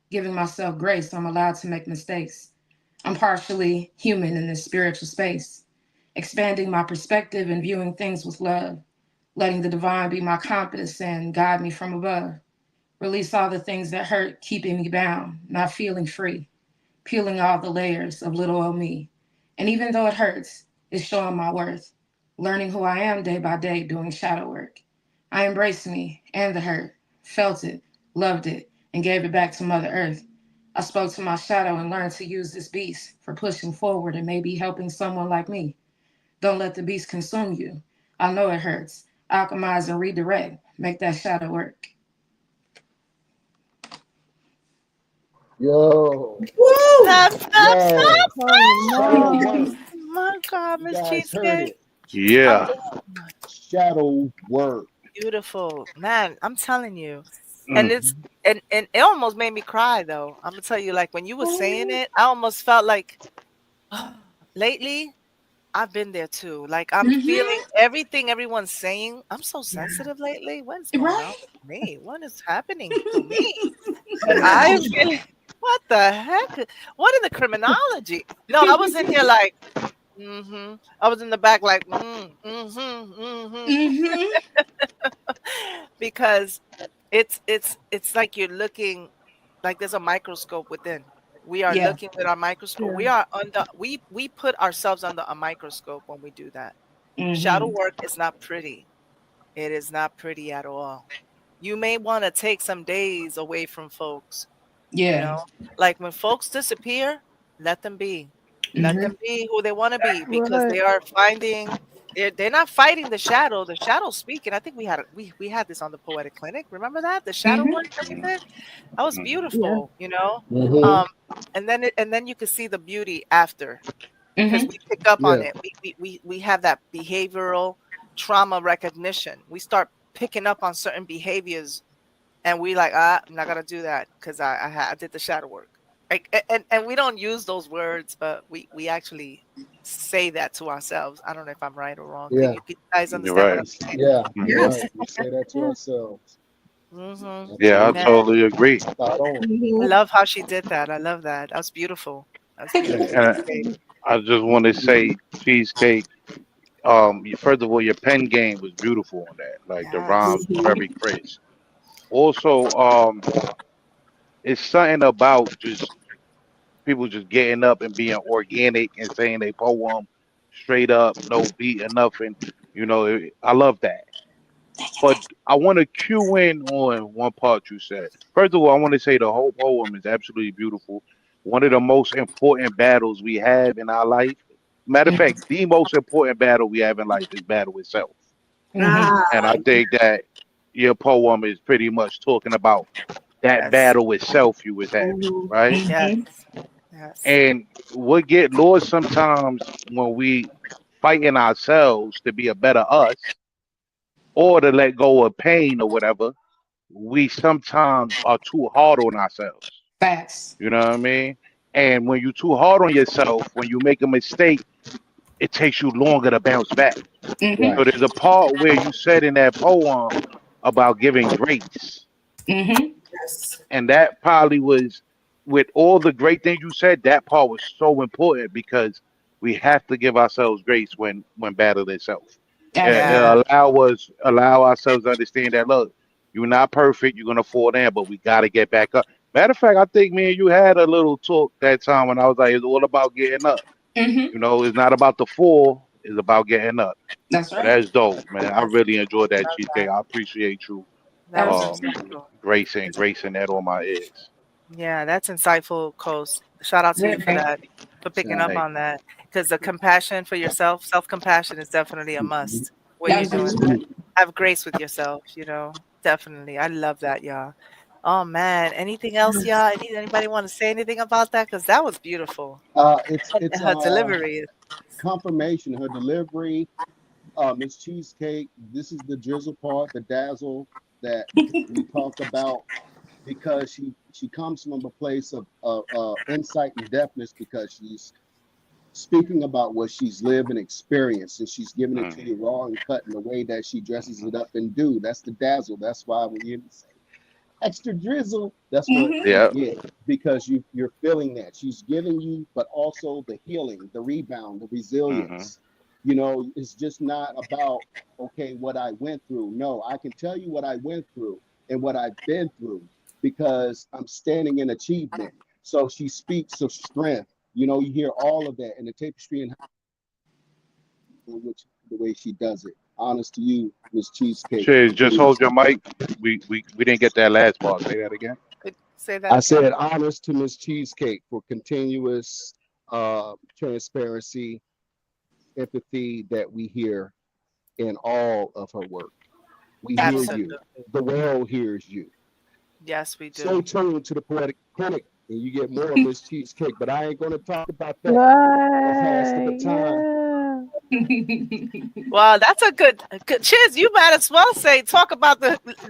Giving myself grace so I'm allowed to make mistakes. I'm partially human in this spiritual space. Expanding my perspective and viewing things with love. Letting the divine be my compass and guide me from above. Release all the things that hurt, keeping me bound, not feeling free. Peeling all the layers of little old me. And even though it hurts, it's showing my worth. Learning who I am day by day, doing shadow work. I embraced me and the hurt, felt it, loved it, and gave it back to Mother Earth. I spoke to my shadow and learned to use this beast for pushing forward and maybe helping someone like me. Don't let the beast consume you. I know it hurts. Alchemize and redirect. Make that shadow work. Yo. Woo! Stop, Yes. Oh my God, You Miss guys heard Cheesecake. it. Yeah. Shadow work. Beautiful. Man, I'm telling you. Mm. And it's and it almost made me cry though. I'm gonna tell you, like when you were saying it, I almost felt like lately I've been there too. Like I'm feeling everything everyone's saying. I'm so sensitive lately. What's going on with me? What is happening to me? I'm feeling what the heck? What in the criminology? No, I was in here like, I was in the back like, because it's like you're looking like there's a microscope within. We are Yeah. looking with our microscope. We Yeah. are under we put ourselves under a microscope when we do that. Shadow work is not pretty. It is not pretty at all. You may want to take some days away from folks. You Yeah. know, like when folks disappear, let them be. Let them be who they want to be because Right. they are finding. They're not fighting the shadow. The shadow's speaking. I think we had this on the poetic clinic. Remember that the shadow work that we did? That was Yeah. beautiful. You know, Mhm. and then you could see the beauty after because we pick up on Yeah. it. We have that behavioral trauma recognition. We start picking up on certain behaviors, and we like, I'm not gonna do that because I did the shadow work. Like, and we don't use those words, but we actually say that to ourselves. I don't know if I'm right or wrong. Yeah. Can you guys You're understand what right. I'm saying? Yeah. Mhm. You're Yes. right. We say that to ourselves. Mm-hmm. Yeah, I Amen. totally agree. Spot on. I Mhm. love how she did that. I love that. That was beautiful. That's beautiful. And I just want to say, Cheesecake. First of all, your pen game was beautiful on that. Like the rhymes Yes. were very crisp. Also, it's something about just people just getting up and being organic and saying they poem straight up, no beat or nothing. I love that. But I want to cue in on one part you said. First of all, I want to say the whole poem is absolutely beautiful. One of the most important battles we have in our life. Matter of fact, the most important battle we have in life is battle itself. Ah, And I think that your poem is pretty much talking about that Yes. battle itself you was having, mhm. right? Yes. Yes. And what get lost sometimes when we fighting ourselves to be a better us or to let go of pain or whatever, we sometimes are too hard on ourselves. Facts. You know what I mean? And when you're too hard on yourself, when you make a mistake, it takes you longer to bounce back. Mm-hmm. So there's a part where you said in that poem about giving grace. Mm-hmm. Yes. And that probably was, with all the great things you said, that part was so important because we have to give ourselves grace when battle itself. Yeah. Allow ourselves to understand that look, you're not perfect, you're gonna fall down, but we gotta get back up. Matter of fact, I think me and you had a little talk that time when I was like, it's all about getting up. Mm-hmm. It's not about the fall, it's about getting up. That's So right. that's dope, man. I Yes. really enjoyed that Love cheesecake. that. I appreciate you That was Absolutely. insightful. gracing that on my ears. Yeah, that's insightful, Coast. Shout out to you for Very. that, for picking up Thank on that. Because the compassion for yourself, self-compassion is definitely a must. what you're That's doing. Have grace with yourself, Definitely. I love that, y'all. Oh man. Anything else, y'all? Anybody want to say anything about that? Because that was beautiful. It's Her delivery is confirmation. Her delivery, Miss Cheesecake. This is the drizzle part, the dazzle that we talk about, because she comes from a place of insight and deafness, because she's speaking about what she's lived and experienced, and she's giving it to you raw and cut in the way that she dresses it up and do. That's the dazzle. That's why when you say extra drizzle, that's what you get, because you're feeling that she's giving you, but also the healing, the rebound, the resilience. It's just not about, okay, what I went through. No, I can tell you what I went through and what I've been through, because I'm standing in achievement. So she speaks of strength. You hear all of that in the tapestry and which the way she does it. Honest to you, Miss Cheesecake. Cheers, just hold your mic. We didn't get that last part. Say that again. Say that. I said honest to Miss Cheesecake for continuous transparency, empathy that we hear in all of her work. We hear you. The world hears you. Yes, we do. Stay tuned to the Poetic Clinic, and you get more of Miss Cheesecake. But I ain't going to talk about that. Right. The time. Well, that's a good cheers. You might as well talk about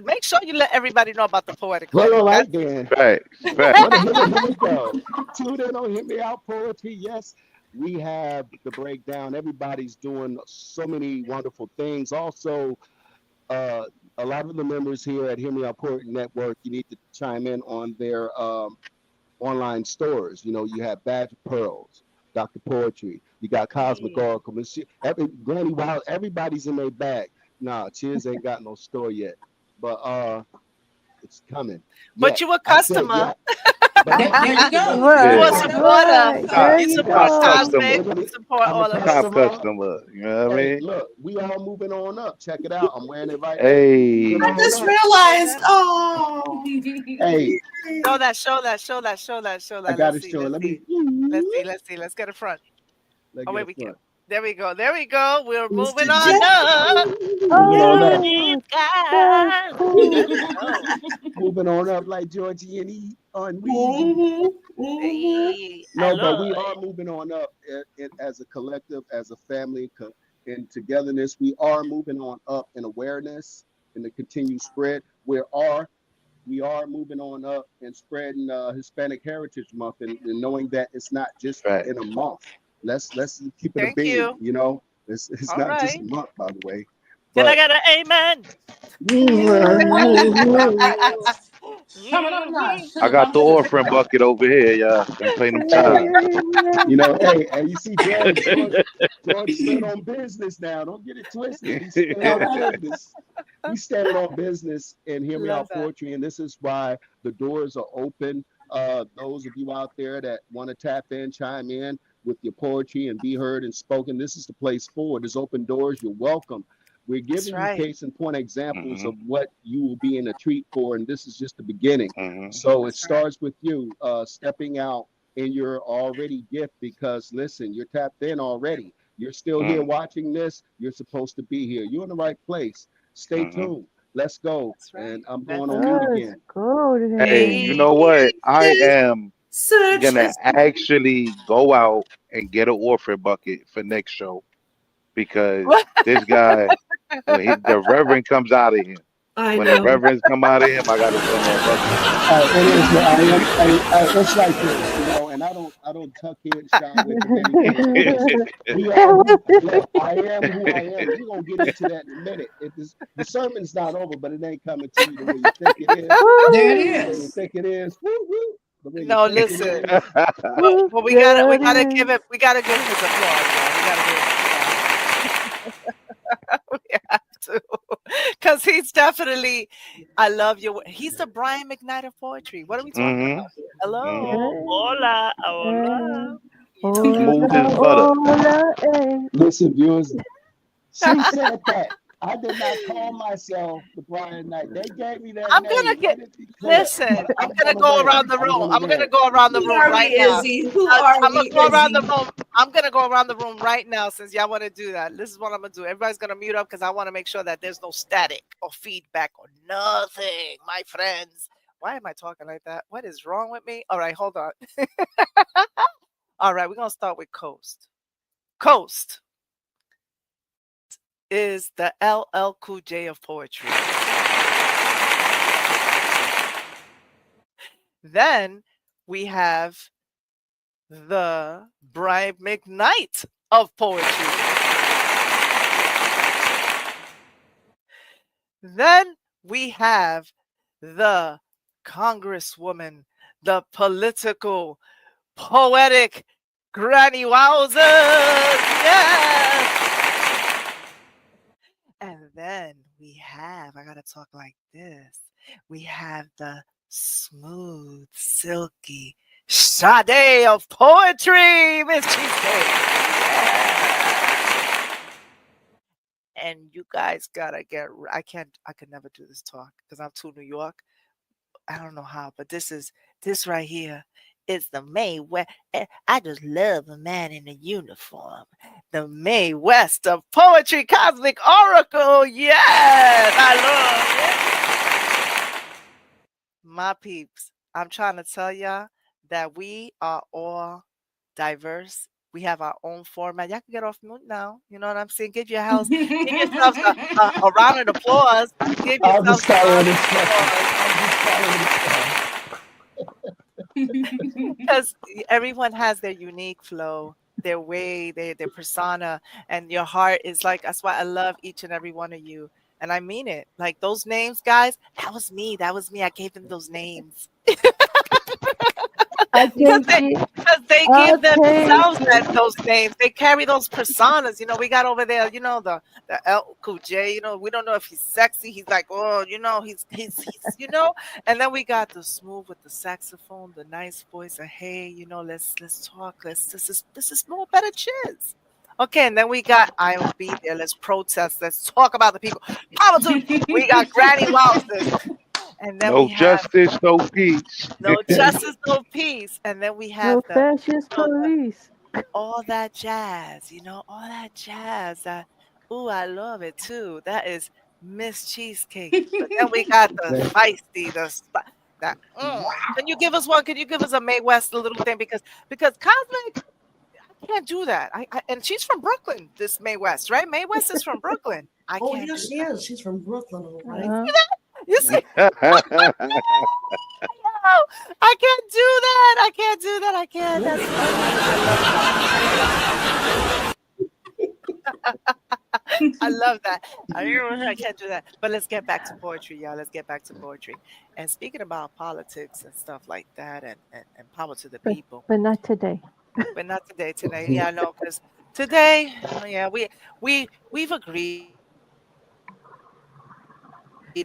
make sure you let everybody know about the Poetic Clinic. Well, all right then. Right. Here we go. Tune in on Hit Me Out Poetry. Yes, we have the breakdown. Everybody's doing so many wonderful things. Also, a lot of the members here at Hear Me Out Poetry Network, you need to chime in on their online stores. You have Badge of Pearls, Dr. Poetry. You got Cosmic Oracle. Granny Wild, everybody's in their bag. Nah, Cheers ain't got no store yet, but it's coming. But you a customer. There you go. You a supporter. You support Cosmic. You support all of us. Top customer. You know what I mean? Look, we all moving on up. Check it out. I'm wearing it right now. I just realized. Oh. Hey. Show that. I got to show it. Let's see. Let's get a front. Oh, wait, we can. There we go. We're moving on up. Moving on up like Georgie and E on me. No, but we are moving on up as a collective, as a family, in togetherness. We are moving on up in awareness, in the continued spread. We are moving on up and spreading Hispanic Heritage Month, and knowing that it's not just in a month. Let's keep it a beam. It's not just a month, by the way. Can I get an amen? I got the orphan bucket over here, y'all. Been playing them time. And you see George stand on business now. Don't get it twisted. He's standing on business and Hear Me Out Poetry, and this is why the doors are open. Those of you out there that want to tap in, chime in with your poetry and be heard and spoken, this is the place for it. There's open doors. You're welcome. We're giving you case in point examples of what you will be in a treat for, and this is just the beginning. So it starts with you stepping out in your already gift, because listen, you're tapped in already. You're still here watching this. You're supposed to be here. You're in the right place. Stay tuned. Let's go. And I'm going on mute again. Hey, you know what? I am gonna actually go out and get an orphan bucket for next show, because this guy, when the Reverend comes out of him, the Reverends come out of him, I gotta send that bucket. It's like this, and I don't tuck in shy with I am who I am. We're gonna get into that in a minute. The sermon's not over, but it ain't coming to you the way you think it is. There it is. You think it is. No, listen. Well, we gotta give him his applause. We have to, because he's definitely. I love you. He's the Brian McKnight of poetry. What are we talking about here? Hello, hola. Smooth as butter. Listen, viewers. She said that. I did not call myself the Brian Knight. They gave me that I'm name. gonna go around the room. I'm gonna go around the room right now. I'm gonna go around the room. I'm gonna go around the room right now since y'all want to do that. This is what I'm gonna do. Everybody's gonna mute up because I want to make sure that there's no static or feedback or nothing, my friends. Why am I talking like that? What is wrong with me? All right, hold on. All right, we're gonna start with Coast. Coast is the LL Cool J of poetry. Then we have the Brian McKnight of poetry. Then we have the Congresswoman, the political, poetic Granny Wowzers. Yes. And then we have, I gotta talk like this. We have the smooth, silky Sade of poetry, Miss Cheesecake. Yeah. And you guys gotta get. I could never do this talk because I'm too New York. I don't know how, but this right here is the Mae West. I just love a man in a uniform. The Mae West of poetry, Cosmic Oracle. Yes, I love it. My peeps, I'm trying to tell y'all that we are all diverse. We have our own format. Y'all can get off mute now. You know what I'm saying? Give yourselves a round of applause. Give yourselves a round of applause. Because everyone has their unique flow, their way, their persona, and your heart is like, that's why I love each and every one of you. And I mean it. Like those names, guys, that was me. I gave them those names. Because they give themselves those names. They carry those personas. You know, we got over there, you know, the El Cool J, you know, we don't know if he's sexy. He's like, oh, you know, he's you know, and then we got the smooth with the saxophone, the nice voice, and hey, you know, let's talk. This is more better chiz. Okay, and then we got I'll be there. Let's protest. Let's talk about the people. We got Granny Wowzers. And then no we have justice, no peace. no justice, no peace. And then we have No fascist police. all that jazz, you know, all that jazz. Ooh, I love it too. That is Miss Cheesecake. But then we got the feisty, Can you give us one? Can you give us a Mae West a little thing? Because Cosmic, I can't do that. And she's from Brooklyn, this Mae West, right? Mae West is from Brooklyn. I can't yeah, she is. She's from Brooklyn, all right. You see? I can't do that. I can't do that. I can't. I love that. I can't do that. But let's get back to poetry, y'all. Let's get back to poetry. And speaking about politics and stuff like that and power to the people. But not today. But not today. Today, yeah, no, because today, yeah, we've agreed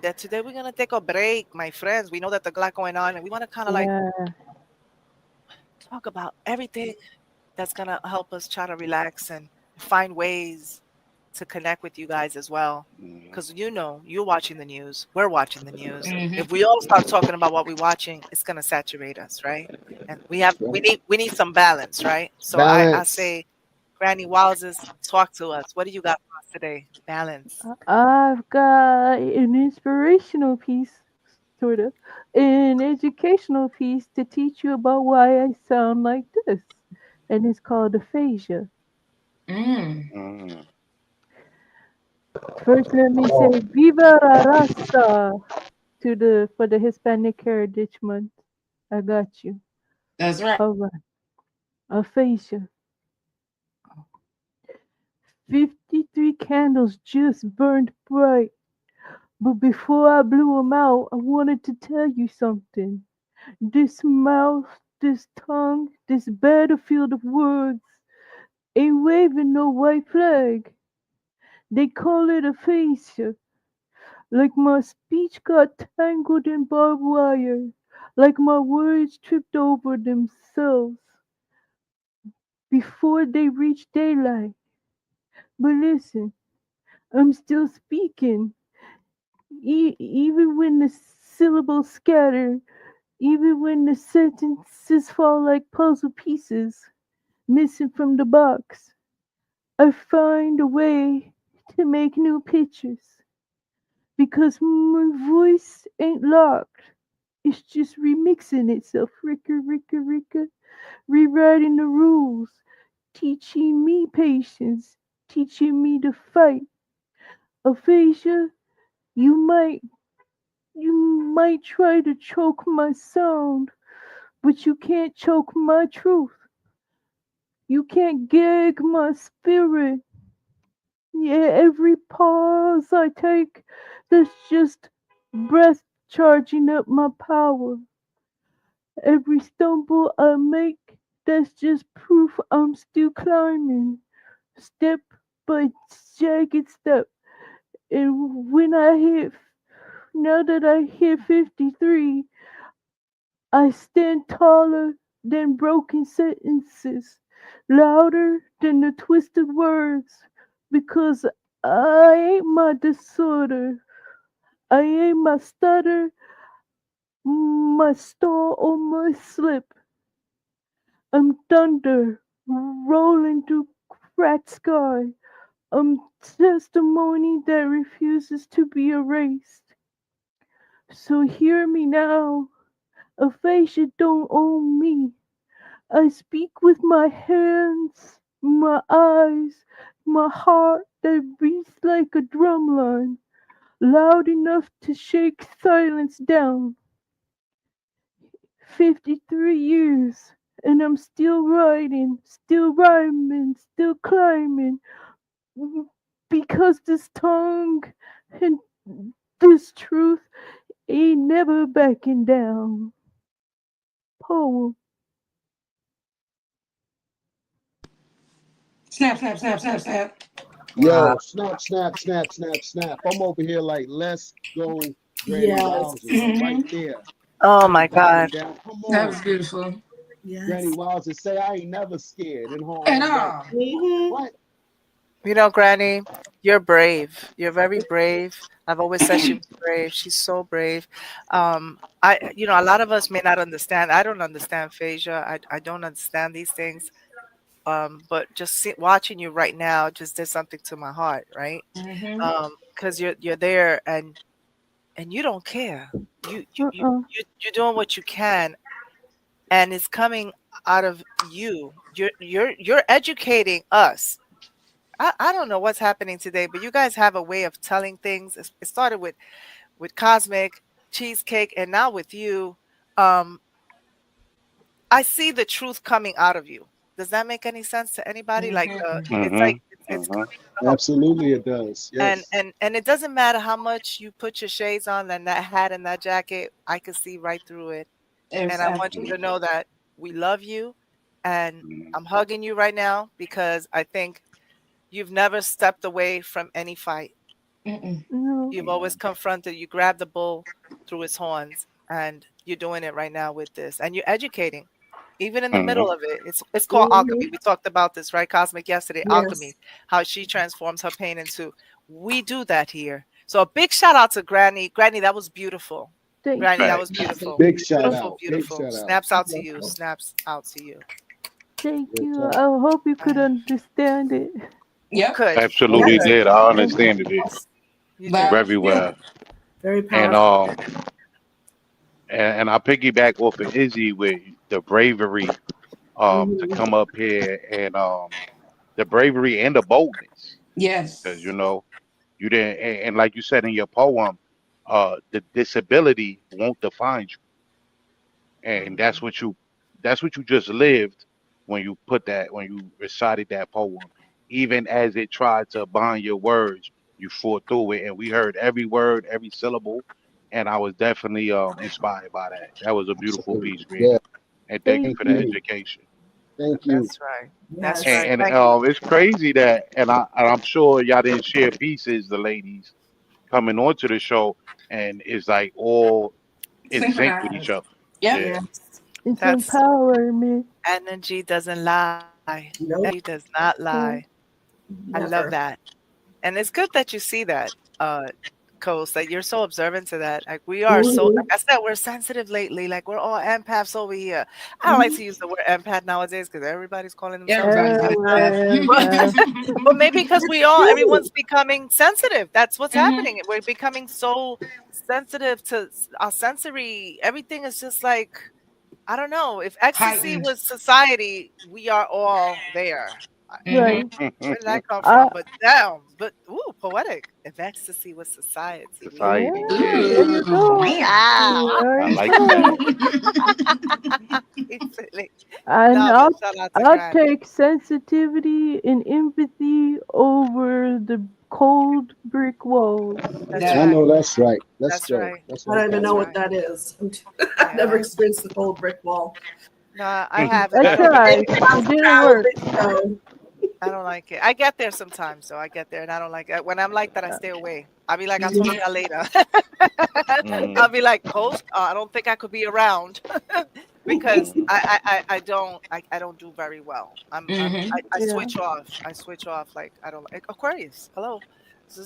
that today we're gonna take a break, my friends. We know that there's a lot going on, and we want to kind of like talk about everything that's gonna help us try to relax and find ways to connect with you guys as well. Because you know, you're watching the news, we're watching the news. If we all start talking about what we're watching, it's gonna saturate us, right? And we need some balance, right? So I say, Granny Wowzers, talk to us. What do you got for us today? Balance. I've got an inspirational piece, sort of, an educational piece to teach you about why I sound like this. And it's called aphasia. First, let me say Viva la Raza for the Hispanic Heritage Month. I got you. That's right. All right. Aphasia. 53 candles just burned bright. But before I blew them out, I wanted to tell you something. This mouth, this tongue, this battlefield of words ain't waving no white flag. They call it aphasia. Like my speech got tangled in barbed wire. Like my words tripped over themselves before they reached daylight. But listen, I'm still speaking. Even when the syllables scatter, even when the sentences fall like puzzle pieces, missing from the box. I find a way to make new pictures because my voice ain't locked. It's just remixing itself, Ricka, rewriting the rules, teaching me patience, teaching me to fight. Aphasia, you might try to choke my sound, but you can't choke my truth. You can't gag my spirit. Yeah, every pause I take, that's just breath charging up my power. Every stumble I make, that's just proof I'm still climbing, step by jagged step. And now that I hit 53, I stand taller than broken sentences, louder than the twisted words, because I ain't my disorder. I ain't my stutter, my stall, or my slip. I'm thunder rolling through cracked sky. I'm testimony that refuses to be erased. So hear me now. Aphasia don't own me. I speak with my hands, my eyes, my heart that beats like a drumline, loud enough to shake silence down. 53 years, and I'm still writing, still rhyming, still climbing, because this tongue and this truth ain't never backing down. Poem. Snap, snap, snap, snap, snap. Yo, snap. I'm over here like, let's go, Granny Yes. Wowzers, right there. Oh my God. Down. Come That on, was beautiful. Yes. Granny Wowzers, say I ain't never scared and hard. At all. What? You know, Granny, you're brave. You're very brave. I've always said she was brave. She's so brave. A lot of us may not understand. I don't understand aphasia. I don't understand these things. But just watching you right now just did something to my heart, right? Because you're there and you don't care. You're doing what you can, and it's coming out of you. You're educating us. I don't know what's happening today, but you guys have a way of telling things. It started with Cosmic, Cheesecake, and now with you. I see the truth coming out of you. Does that make any sense to anybody? Like it's like it's coming out. Absolutely it does. Yes. And it doesn't matter how much you put your shades on and that hat and that jacket, I can see right through it. And I want you to know that we love you, and I'm hugging you right now because I think you've never stepped away from any fight. No. You've always confronted. You grabbed the bull through its horns, and you're doing it right now with this. And you're educating, even in the middle of it. It's called alchemy. We talked about this, right, Cosmic, yesterday. Yes. Alchemy, how she transforms her pain into. We do that here. So a big shout out to Granny. Granny, that was beautiful. Thank Granny, you. that was beautiful. Big shout Beautiful, out. beautiful. Big shout out. Snaps out to you. Snaps out to you. Thank Good you. talk. I hope you could understand it. Yep. Good. Absolutely Good. did. I understand it You But- did. very well. Very And powerful. and I piggyback off of Izzy with the bravery to come up here and the bravery and the boldness. Yes. Because you didn't and like you said in your poem, the disability won't define you. And that's what you just lived when you recited that poem. Even as it tried to bind your words, you fought through it, and we heard every word, every syllable, and I was definitely inspired by that. That was a beautiful piece, man. Yeah. And thank you for the Thank you. education. Thank you. That's right. That's Yes. right. And Thank you. it's crazy that, and I'm sure y'all didn't share pieces, the ladies coming onto the show, and it's like all in sync with each other. Yep. Yeah. It's That's empowerment. energy doesn't lie. Nope. Energy does not lie. I Never. love that. And it's good that you see that, Coast, that you're so observant to that. Like we are so, like I said, we're sensitive lately. Like we're all empaths over here. I don't like to use the word empath nowadays because everybody's calling themselves empath. But maybe because everyone's becoming sensitive. That's what's happening. We're becoming so sensitive to our sensory. Everything is just like, I don't know. If ecstasy was society, we are all there. Right. Where did that come from? But damn, poetic. If ecstasy was society. Society. There you go. I like that. And Shout out to I'll Granny. take sensitivity and empathy over the cold brick walls. I know that's right. Let's go. right. That's I don't even know That's what that is. I've never experienced the cold brick wall. No, I haven't. That's all right. It didn't work. I don't like it. I get there sometimes, so I get there and I don't like it. When I'm like that, I stay away. I'll be like, I'll talk to y'all later. I'll be like, Coast, I don't think I could be around because I don't do very well. I switch off. I switch off. Like I don't like Aquarius. Hello.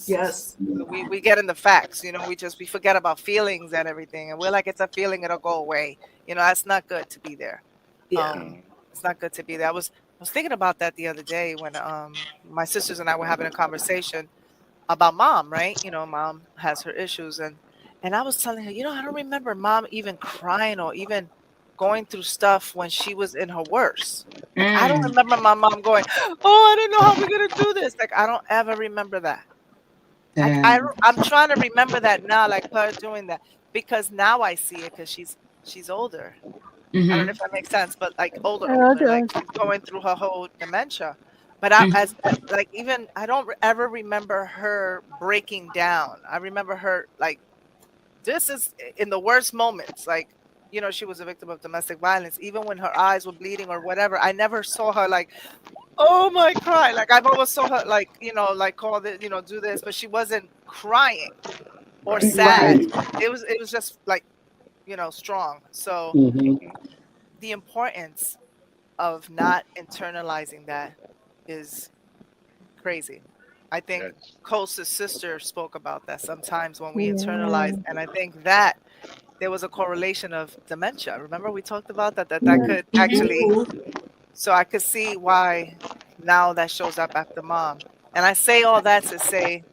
Yes. We get in the facts, you know, we forget about feelings and everything. And we're like, it's a feeling, it'll go away. You know, that's not good to be there. Yeah. It's not good to be there. I was thinking about that the other day when my sisters and I were having a conversation about mom, right? You know, mom has her issues. And I was telling her, you know, I don't remember mom even crying or even going through stuff when she was in her worst. Like, I don't remember my mom going, oh, I don't know how we're going to do this. Like, I don't ever remember that. I'm trying to remember that now, like her doing that, because now I see it because she's older. I don't know if that makes sense, but like older, like she's going through her whole dementia. But I don't ever remember her breaking down. I remember her like, this is in the worst moments. Like, you know, she was a victim of domestic violence. Even when her eyes were bleeding or whatever, I never saw her like, oh my cry. Like I've always saw her like, you know, like call this, you know, do this, but she wasn't crying or sad. It was just like, you know, strong. So the importance of not internalizing that is crazy. I think Coast's sister spoke about that sometimes when we internalize, and I think that there was a correlation of dementia. Remember we talked about that could actually, so I could see why now that shows up after mom. And I say all that to say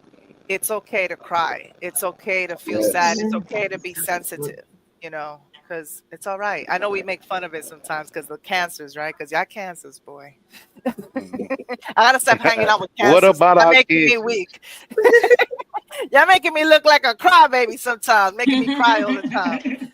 it's okay to cry. It's okay to feel sad. It's okay to be sensitive, you know, because it's all right. I know we make fun of it sometimes because the cancers, right? Because y'all cancers, boy. I gotta stop hanging out with cancers. What about Y'all our making kids? me weak. Y'all making me look like a crybaby sometimes, making me cry all the time.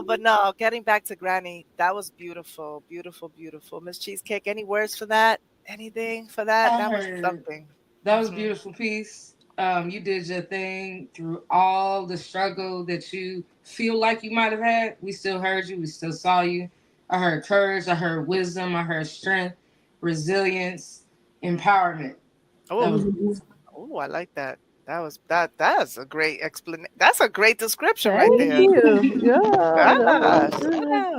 But no, getting back to Granny, that was beautiful, beautiful, beautiful. Miss Cheesecake, any words for that? Anything for that? That was something. That was a beautiful piece. You did your thing through all the struggle that you feel like you might have had. We still heard you. We still saw you. I heard courage. I heard wisdom. I heard strength, resilience, empowerment. Oh, I like that. That's a great explanation. That's a great description Thank right there. you. Yeah.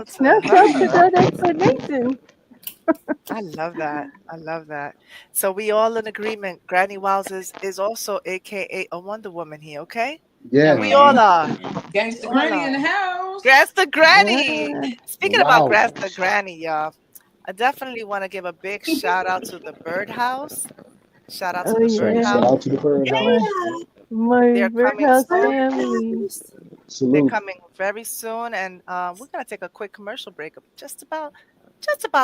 Snap up to that explanation. I love that. I love that. So we all in agreement. Granny Wowzers is also AKA a Wonder Woman here, okay? Yeah. We all are. Gangsta Granny in the house. Grasta Granny. Yeah. Speaking about Grasta Granny, y'all, I definitely want to give a big shout out to the Birdhouse. Shout out to the Shout Birdhouse. out to the Birdhouse. My They're coming Birdhouse soon. family. They're Salute. coming very soon, and we're gonna take a quick commercial break. Just about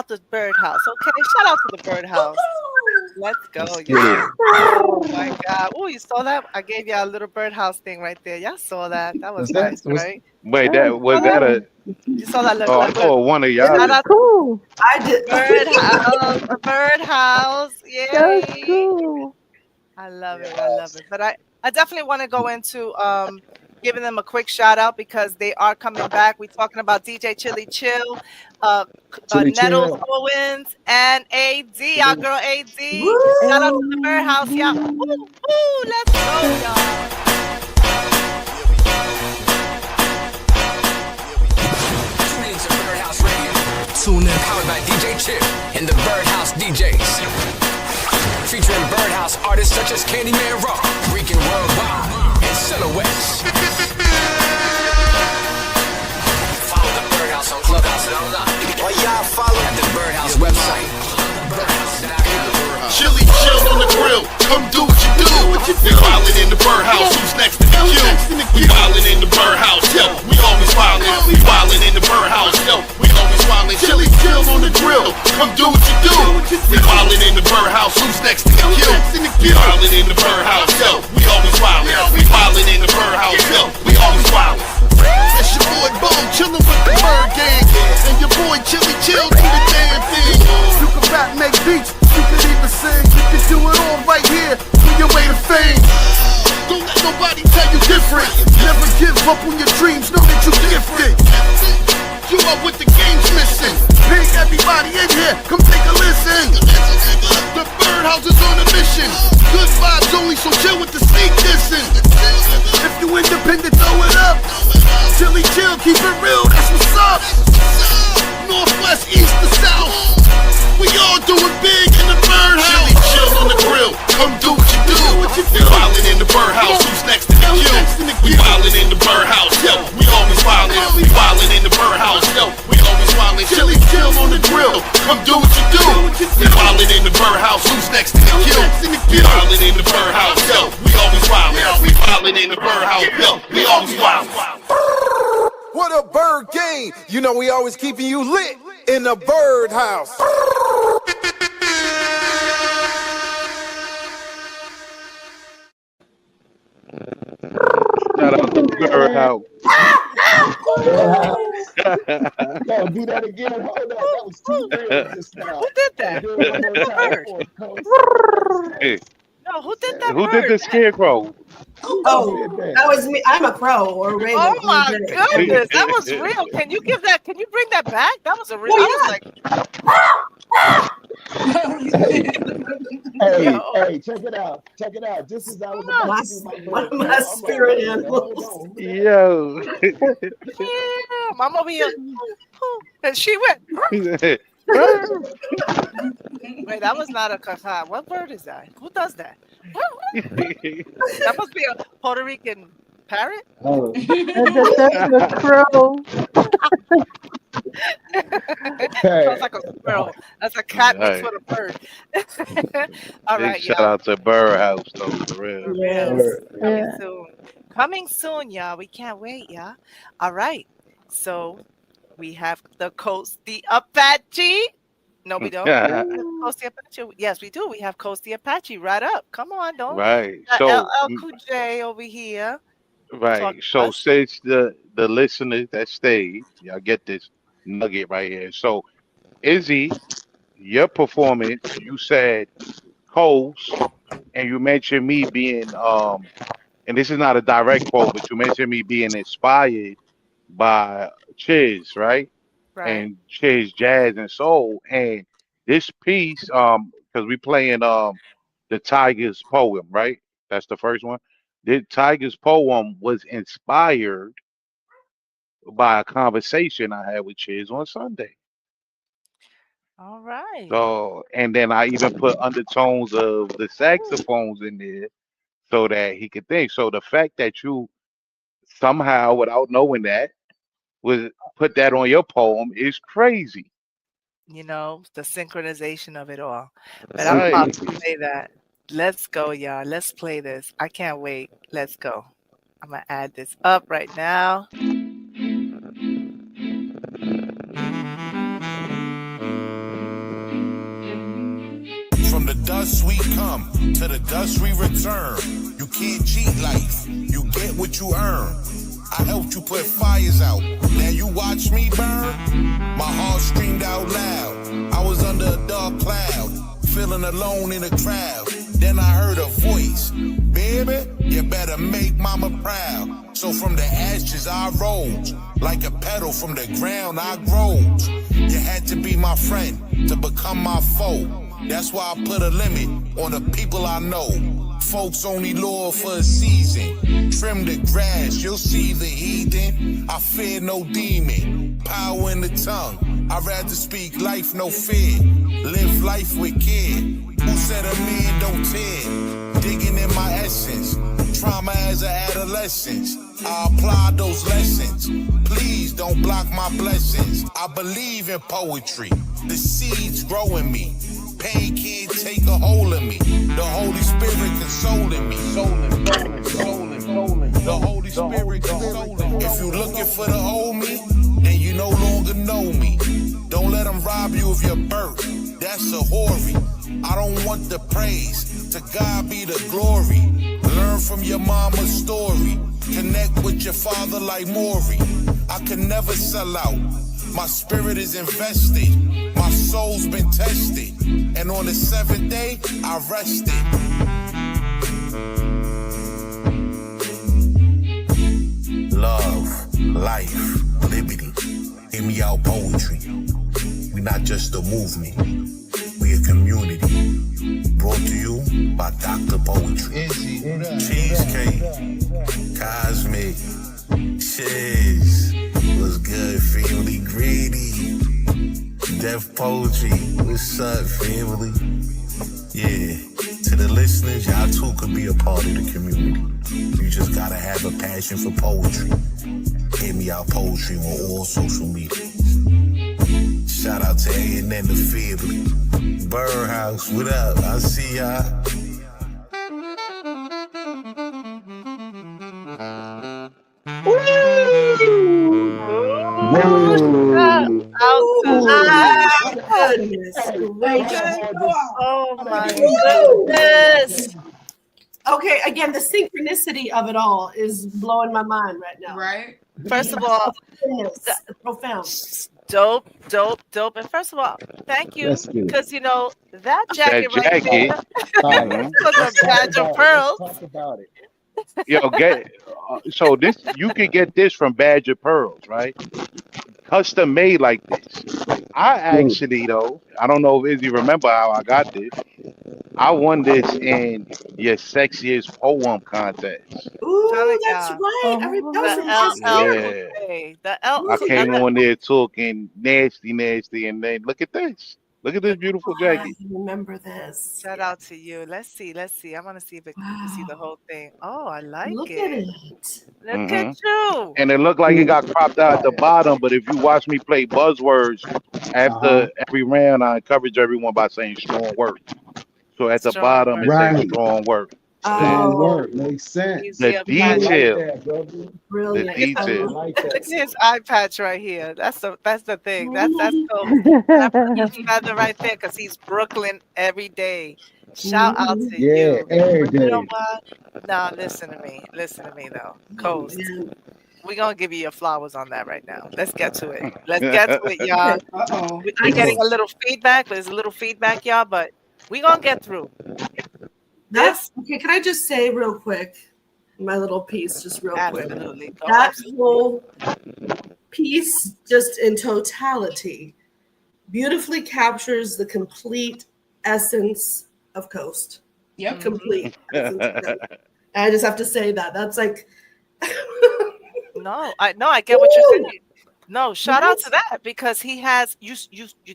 the Birdhouse, okay? Shout out to the Birdhouse. Let's go, y'all. Oh my God! Oh, you saw that? I gave y'all a little Birdhouse thing right there. Y'all saw that? That was nice, right? Wait, that was that a? You saw that? Oh, I thought one of y'all. Shout out Cool. I did. Birdhouse, Birdhouse, yay! That's cool. I love it. I love it. But I definitely want to go into giving them a quick shout out because they are coming back. We're talking about DJ Chili Chill, Nettles Owens, and AD, our girl AD. Shout out to the Birdhouse, y'all. Woo, woo, let's go, y'all. Tune into Birdhouse Radio. Tune in, powered by DJ Chip and the Birdhouse DJs. Featuring Birdhouse artists such as Candyman Rock, Freaking Worldwide, in silhouettes. Follow the Birdhouse on Clubhouse. Why y'all follow at the Birdhouse website? Chili chill on the grill, come do what you do. We wildin' in the Birdhouse, who's next to the queue? We wildin' in the Birdhouse, yo, we always wildin'. We wildin' in the Birdhouse, yo, we always wildin'. Chili chill on the grill, come do what you do. We wildin' in the Birdhouse, who's next to the queue? We wildin' in the Birdhouse, yo, we always wildin'. We wildin' in the Birdhouse, yo, we always wildin'. It's your boy Bone chillin' with the Bird Gang, and your boy Chili Chill do the damn thing. You can rap, make beats, you can even sing. You can do it all right here on your way to fame. Don't let nobody tell you different. Never give up on your dreams, know that you gifted. You are what the game's missing. Bring everybody in here, come take a listen. The Birdhouse is on a mission. Good vibes only, so chill with the sneak dissing. If you independent, throw it up. Chili chill, keep it real, that's what's up. Northwest, east to south, we all doing big in the Birdhouse. Chili chill on the grill, come do what you do. We wildin' in the Birdhouse, who's next to the queue? We wildin' in the Birdhouse, yo, we always wildin'. We wildin' in the Birdhouse, yo, we always wildin'. Chili chill on the grill, come do what you do. We wildin' in the Birdhouse, who's next to the queue? We wildin' in the Birdhouse, yo, we always wildin'. We wildin' in the Birdhouse, yo, we always wildin'. What a bird game. You know we always keeping you lit in the Birdhouse. Shout out to Birdhouse. No, do that again. Hold on. That was too real just now. Who did that? Do it one more time. Hey, No, who did that? who did the scarecrow? Oh, that was me. I'm a crow or raven. Oh my goodness, that was real. Can you give that? Can you bring that back? That was a real. I Hey, check it out. Check it out. Just as I was about to do my my spirit animals. Yo. Yeah, I'm over here. And she went. Wait, that was not a caca. What bird is that? Who does that? That must be a Puerto Rican parrot. Oh. That's a crow. Sounds like a squirrel. That's a cat mixed with a bird. All Big right, shout y'all. out to Birdhouse, though, for real. Yes. Coming Yeah. soon. Coming soon, y'all. We can't wait, y'all. All right. So we have the Coast the Apache. No, we don't. Coast the Apache. Yes, we do. We have Coast the Apache right up. Come on, don't. Right. Got So, LL Cool J over here. right. Talk to So us. since the listeners that stayed, y'all get this nugget right here. So, Izzy, your performance, you said Coast, and you mentioned me being and this is not a direct quote, but you mentioned me being inspired by Chiz, right? Right. And Chiz Jazz and Soul. And this piece, because we playing the Tiger's poem, right? That's the first one. The Tiger's poem was inspired by a conversation I had with Chiz on Sunday. All right. So, and then I even put undertones of the saxophones in there so that he could think. So the fact that you somehow, without knowing that, was put that on your poem is crazy. You know, the synchronization of it all. But I'm about Right. to play that. Let's go, y'all. Let's play this. I can't wait. Let's go. I'm going to add this up right now. From the dust we come, to the dust we return. You can't cheat life, you get what you earn. I helped you put fires out, now you watch me burn. My heart screamed out loud, I was under a dark cloud, feeling alone in a crowd. Then I heard a voice, baby, you better make mama proud. So from the ashes I rose, like a petal from the ground I grows. You had to be my friend to become my foe. That's why I put a limit on the people I know. Folks only loyal for a season. Trim the grass, you'll see the heathen. I fear no demon. Power in the tongue. I'd rather speak life, no fear. Live life with care. Who said a man don't tear? Digging in my essence. trauma as an adolescent. I apply those lessons. Please don't block my blessings. I believe in poetry. The seeds grow in me. Pain can't take a hold of me. The Holy Spirit consoling me. The Holy Spirit consoling me. If you looking for the old me, and you no longer know me, don't let them rob you of your birth. That's a hoary. I don't want the praise. To God be the glory. Learn from your mama's story. Connect with your father like Maury. I can never sell out. My spirit is invested. My soul's been tested. And on the 7th day, I rested. Love, life, liberty. Hear me out poetry. We not just a movement. We a community. Brought to you by Dr. Poetry. Cheesecake. Cosmic. Shiz. What's good, family? Greedy. Deaf Poetry. What's up, family? Yeah. To the listeners, y'all too could be a part of the community. You just gotta have a passion for poetry. Hit me out poetry on all social media. Shout out to A&N the family. Birdhouse, what up? I see y'all. Goodness gracious. Oh my goodness. Okay, again, the synchronicity of it all is blowing my mind right now. Right. First of all, profound. Dope. And first of all, thank you. That's good. Because, you know, that jacket That right jacket. there was a badge of pearls. Talk about it. Yo, so this you can get this from Badger Pearls, right? Custom made like this. I actually though, I don't know if Izzy remember how I got this. I won this in your sexiest poem contest. Ooh, that's right. I remember The L. I came on there talking nasty, and then look at this. Look at this beautiful jacket. I remember this. Shout out to you. Let's see. I want to see if you can see the whole thing. Oh, I like Look it. at it. Look at you. And it looked like it got cropped out at the bottom, but if you watch me play buzzwords after every round, I encourage everyone by saying strong work. So at the bottom, it says strong work. Strong work makes sense. The detail. Brilliant. The detail. like that. Look at his eye patch right here. That's the thing. That's cool. That's feather right there because he's Brooklyn every day. Shout out to you. Every day. You know what? Nah, listen to me though. Coast. We're gonna give you your flowers on that right now. Let's get to it. Y'all. We're getting a little feedback. There's a little feedback, y'all, but we're gonna get through. Okay, can I just say real quick, my little piece, just real quick. Absolutely. That whole piece, just in totality, beautifully captures the complete essence of Coast. Yep. Complete. Essence of Coast. I just have to say that. That's like. I get what you're saying. No, shout out to that because he has you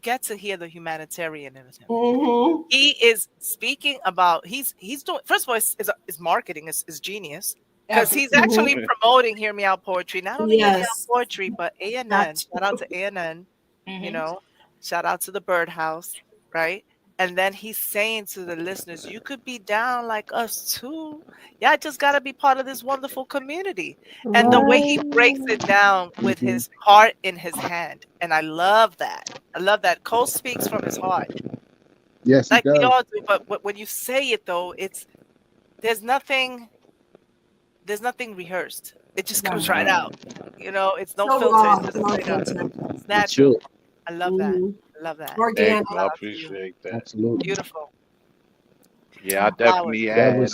get to hear the humanitarian in him. Mm-hmm. He is speaking about he's doing first of all is marketing is genius because he's actually promoting Hear Me Out Poetry, not only Hear Me Out Poetry but A&N. Shout out to A&N, you know, shout out to the Birdhouse, right? And then he's saying to the listeners, you could be down like us too. Yeah, I just got to be part of this wonderful community. And the way he breaks it down with his heart in his hand. And I love that. Cole speaks from his heart. Yes, like he does. we all do. But when you say it, though, there's nothing rehearsed. It just comes right out. You know, it's no filter. It's natural. I love that. I love that. Organic. I appreciate that. Absolutely. Beautiful. Yeah, I definitely had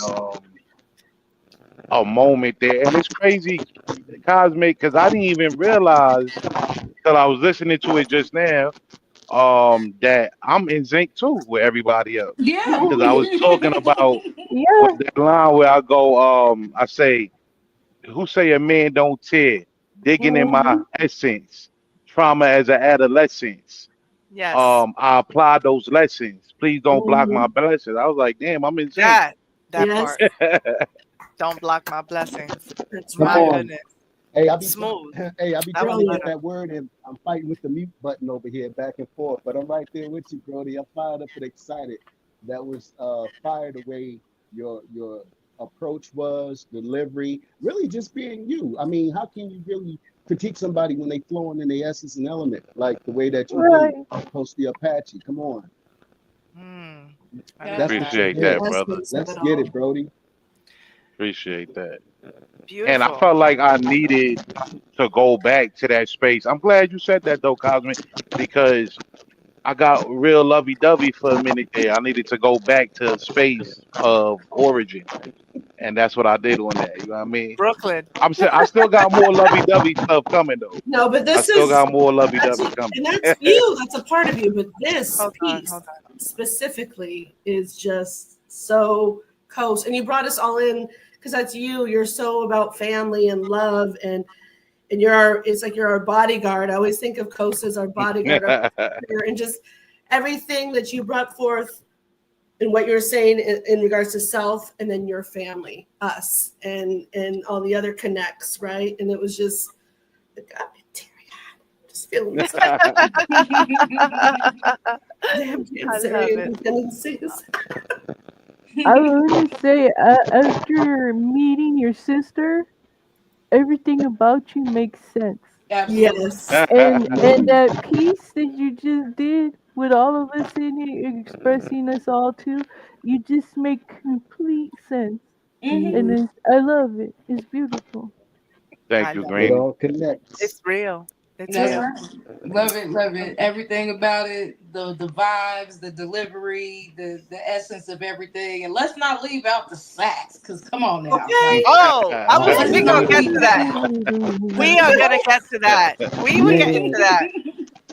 a moment there. And it's crazy, Cosmic, because I didn't even realize until I was listening to it just now that I'm in sync too with everybody else. Yeah. Because I was talking about that line where I go, I say, who say a man don't tear? Digging in my essence. Trauma as an adolescence. Yes. I apply those lessons. Please don't block my blessings. I was like, damn, I'm in sync. That part. Don't block my blessings. That's Come My right. on. goodness. Hey, I be Smooth. hey, I be That was trying to get butter. that word in. I'm fighting with the mute button over here, back and forth. But I'm right there with you, Brody. I'm fired up and excited. That was fire the way your approach was, delivery, really just being you. I mean, how can you really critique somebody when they flowing in their essence and element like the way that you Right. do? Post the Apache. Come on. I Yeah. love That's what you Appreciate did. that, brother. Essence of Let's it get all. it, Brody. Appreciate that. And I Beautiful. felt like I needed to go back to that space. I'm glad you said that though, Cosmic, because I got real lovey dovey for a minute there. I needed to go back to a space of origin, and that's what I did on that. You know what I mean? Brooklyn. I still got more lovey dovey stuff coming though. No, but I this still is got more lovey that's dovey coming. and that's you. That's a part of you. But this Hold on, piece hold on. specifically is just so coast. And you brought us all in because that's you. You're so about family and love and it's like you're our bodyguard. I always think of Coast as our bodyguard, our protector, and just everything that you brought forth and what you're saying in regards to self and then your family, us, and all the other connects, right? And it was just, God, just feeling this. Damn Cancerian tendencies. I want to say, after meeting your sister, everything about you makes sense. Yes. And that piece that you just did with all of us in it, expressing us all too, you just make complete sense. And I love it. It's beautiful. Thank you, It Green. all connects. It's real. It's That's real. right. Love it, love it. Everything about it, the vibes, the delivery, the essence of everything. And let's not leave out the sax, because come on now. Okay. Like, We gonna get to that. We are gonna get to that. We will get into that.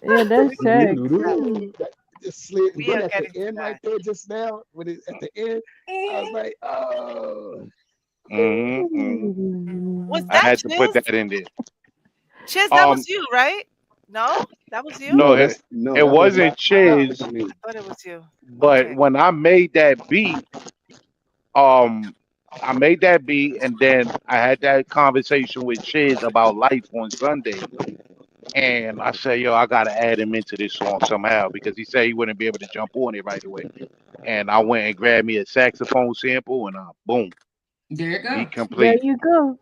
Yeah, that's sex. Just slid. We Then are at getting the end right there just now, when it at the end, I was like, oh. Was I that had to put Chiz? that in there. Chiz, that was you, right? No, that was you. No, that's it that was wasn't Rock Chiz, I thought it was you. but when I made that beat, I made that beat, and then I had that conversation with Chiz about life on Sunday. And I said, yo, I gotta add him into this song somehow because he said he wouldn't be able to jump on it right away. And I went and grabbed me a saxophone sample, and boom, there you go. beat There complete. you go.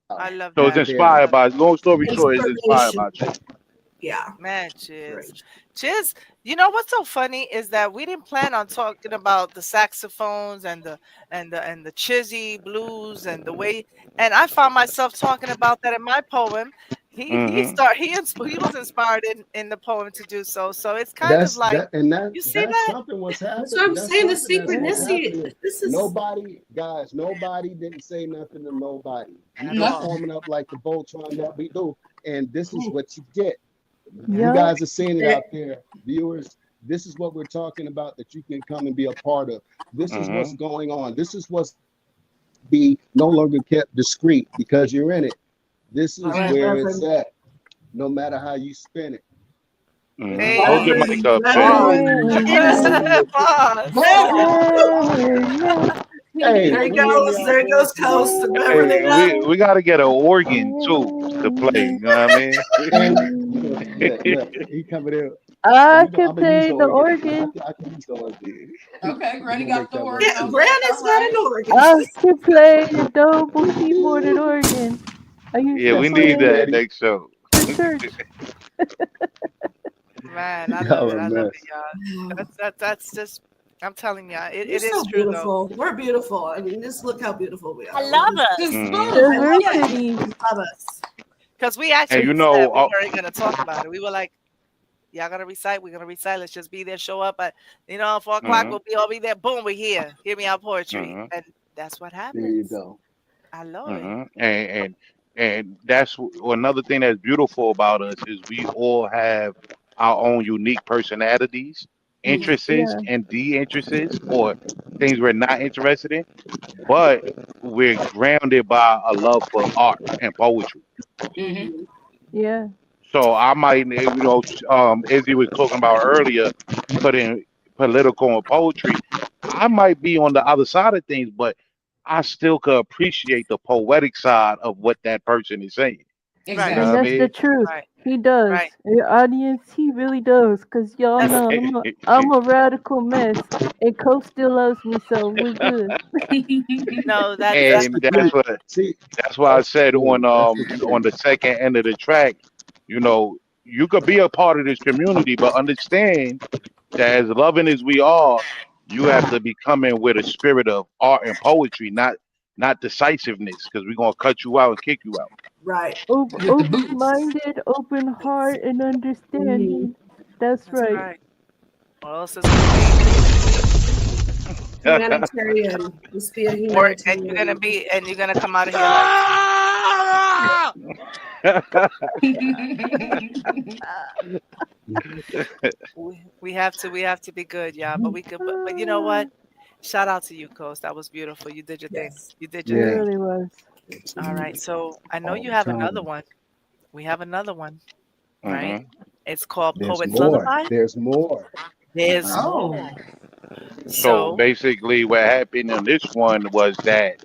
I love So it's that. inspired by. Long story short, it's inspired by Chiz. Yeah. Man, Chiz. Chiz, you know what's so funny is that we didn't plan on talking about the saxophones and the chizzy blues and the way, and I found myself talking about that in my poem. He was inspired in the poem to do so. So it's kind of like you see that's that? something was happening. That's what I'm saying. The something that's synchronicity. happening. This is Nobody didn't say nothing to nobody. We At just all. forming up like the Voltron that we do, and this is what you get. Yeah. You guys are seeing it out there, viewers. This is what we're talking about that you can come and be a part of. This is what's going on. This is what's be no longer kept discreet because you're in it. This is All right, where Reverend. it's at, no matter how you spin it. Hey. Hold your mic up, Hey, there he we in goes. There goes Coast and Beverly. Hey, we got to get an organ too to play. You know what I mean? Look, he coming in. I can play the organ. I can use the organ. Okay, Granny got the organ. Yeah, Granny's got an organ. I can play the double keyboarded organ. I used Yeah, to we play need that next show. the church. Man, I Oh, love it. I love man. it, y'all. That's just. I'm telling y'all, it You're is so true beautiful. We're beautiful. I mean, just look how beautiful we are. I love Just us. Diversity. love us. Because we actually you said know, we weren't gonna talk about it. We were like, y'all gonna recite, we're gonna recite. Let's just be there, show up at 4 o'clock. We'll be there. Boom, we're here. Hear me out poetry, and that's what happens. There you go. I love it. And that's another thing that's beautiful about us is we all have our own unique personalities, interests, and de-interests, or things we're not interested in, but we're grounded by a love for art and poetry. Yeah. So I might, Izzy was talking about earlier, putting political and poetry. I might be on the other side of things, but I still could appreciate the poetic side of what that person is saying. You know Exactly. And what I that's the mean? truth. Right. He does. Right. Your audience, he really does. Cause y'all That's know I'm a radical mess, and Coach still loves me, so we're good. no. That's That's And the truth. See, that's why I that's the said truth. That's the truth. on the second end of the track, you know, you could be a part of this community, but understand that as loving as we are, you have to be coming with a spirit of art and poetry, not decisiveness, because we're gonna cut you out and kick you out. Right. With the boots. Open-minded, open heart, and understanding. That's That's right. right. What else is gonna Humanitarian. Just be a be? Or and you're gonna humanitarian. be and you're gonna come out of here like we have to be good, y'all. But we could. But you know what? Shout out to you, Coast. That was beautiful. You did your thing. Yes. You did It your Yeah, thing. really was. All right. So I know all you the have another time. one. We have another one, right? hmm It's called There's Poet's more. Lullaby. There's more. There's more. Oh. So So basically, what happened on this one was that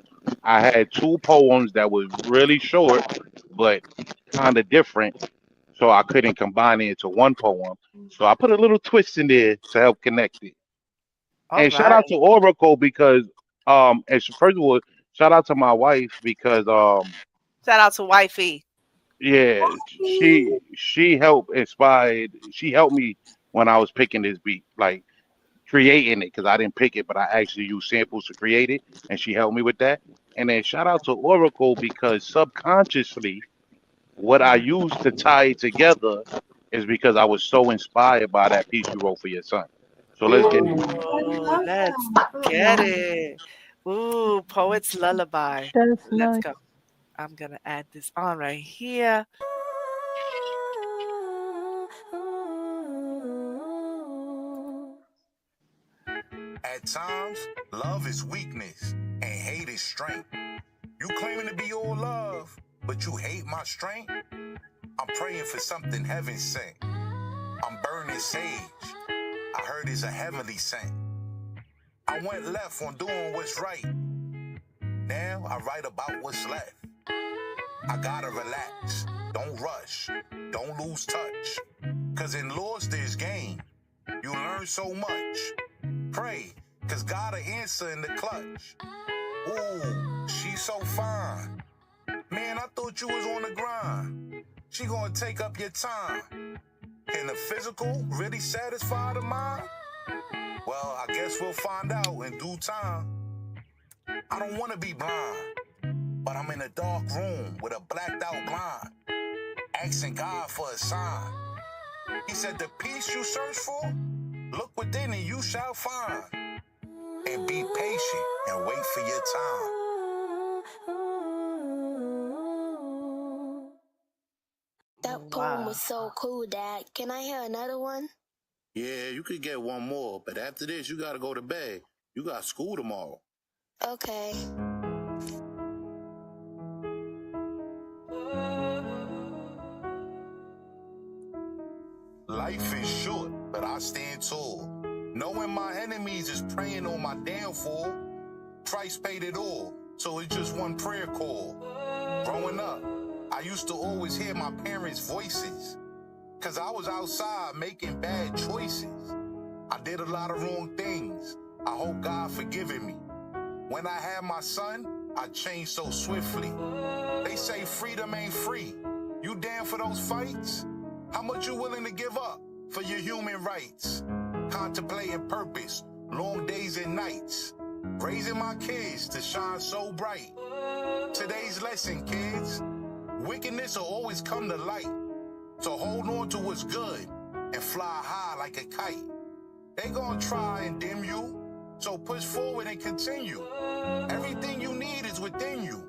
I had two poems that was really short, but kind of different. So I couldn't combine it into one poem. So I put a little twist in there to help connect it. all And shout out right. to Oracle because and first of all, shout out to my wife because Shout out to Wifey. yeah, she helped inspired. She helped me when I was picking this beat, like creating it because I didn't pick it, but I actually used samples to create it, and she helped me with that. And then shout out to Oracle because subconsciously, what I used to tie it together is because I was so inspired by that piece you wrote for your son. So let's get into it. I Oh, love let's get that. it. Ooh, Poet's Lullaby. That's Let's nice. go. I'm gonna add this on right here. At times, love is weakness and hate is strength. You claiming to be all love, but you hate my strength? I'm praying for something heaven sent. I'm burning sage. I heard it's a heavenly scent. I went left on doing what's right. Now I write about what's left. I gotta relax. Don't rush. Don't lose touch. Cause in loss there's gain. You learn so much. Pray, cause God'll answer in the clutch. Ooh, she's so fine. Man, I thought you was on the grind. She gonna take up your time. Can the physical really satisfy the mind? Well, I guess we'll find out in due time. I don't wanna be blind, but I'm in a dark room with a blacked out blind, asking God for a sign. He said, the peace you search for, look within and you shall find. And be patient and wait for your time. That poem was so cool, Dad. Can I hear another one? Yeah, you could get one more, but after this, you gotta go to bed. You got school tomorrow. Okay. Life is short, but I stand tall. Knowing my enemies is praying on my downfall. Christ paid it all, so it's just one prayer call. Growing up, I used to always hear my parents' voices, cause I was outside making bad choices. I did a lot of wrong things. I hope God forgiving me. When I had my son, I changed so swiftly. They say freedom ain't free. You down for those fights? How much you willing to give up for your human rights? Contemplating purpose, long days and nights. Raising my kids to shine so bright. Today's lesson, kids. Wickedness will always come to light. So hold on to what's good and fly high like a kite. They gonna try and dim you, so push forward and continue. Everything you need is within you,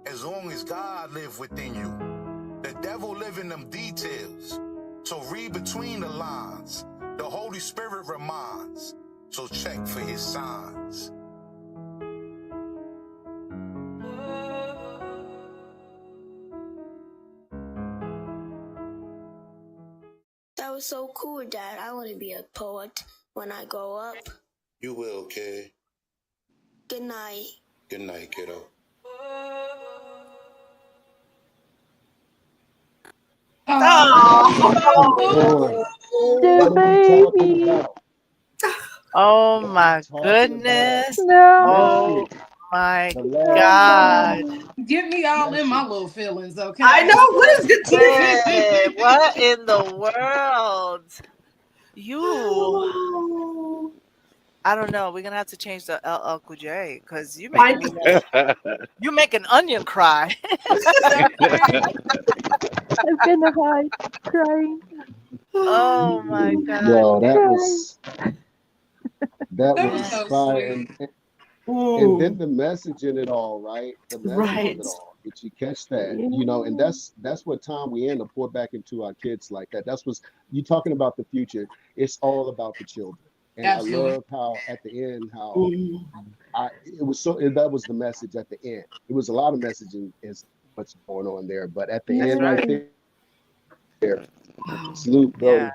as long as God live within you. The devil live in them details, so read between the lines. The Holy Spirit reminds, so check for his signs. That was so cool, Dad. I want to be a poet when I grow up. You will, kid. Good night. Good night, kiddo. Oh. The What are we talking baby. about? Oh What are we my talking about? goodness. No. Oh my The last God. song. Get me all in my Listen. little feelings, okay? I know. What is good? Yeah, what in the world? You, Oh, I don't know. We're gonna have to change the LL Cool J because you I making me want. You make an onion cry. I'm gonna hide, crying, Oh my God. Yo, crying. that That was was Man. so fire, sweet. and then mm, the message in it all, right? The message of right. it all. Did you catch that? Yeah. You know, and that's what time we in to pour back into our kids like that. That's what's you talking about the future. It's all about the children, and I Absolutely. love how at the end how Mm, it was so that was the message at the end. It was a lot of messaging is what's going on there, but at the That's end Yeah. right right. there, wow. salute, Yeah. Brody.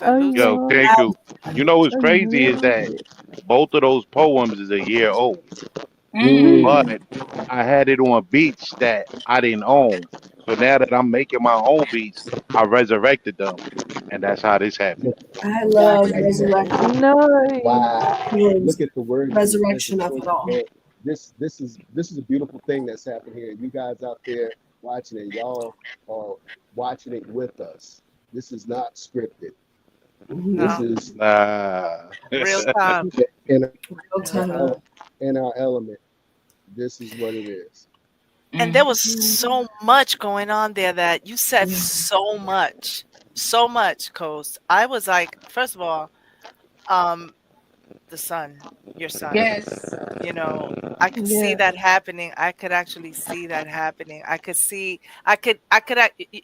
I Salute. Yo, love, thank you. You know what's I crazy is love that it. both of those poems is a year old, Mm-hmm. Mm. but I had it on beats that I didn't own. So now that I'm making my own beats, I resurrected them, and that's how this happened. I love Exactly. resurrection. Nice. Wow. Towards Look at the wording as the resurrection of it choice. all. Man, this is a beautiful thing that's happened here. You guys out there watching it, y'all are watching it with us. This is not scripted. This No. Mhm. is Nah. Real time. in Real Real time. time. in our element. This is what it is. And there was Mm-hmm. so much going on there that you said Yeah. so much. So much, Coast. I was like, first of all, um, the son, your son. Yes. You know, I could see Yeah. that happening. I could actually see that happening. I could see,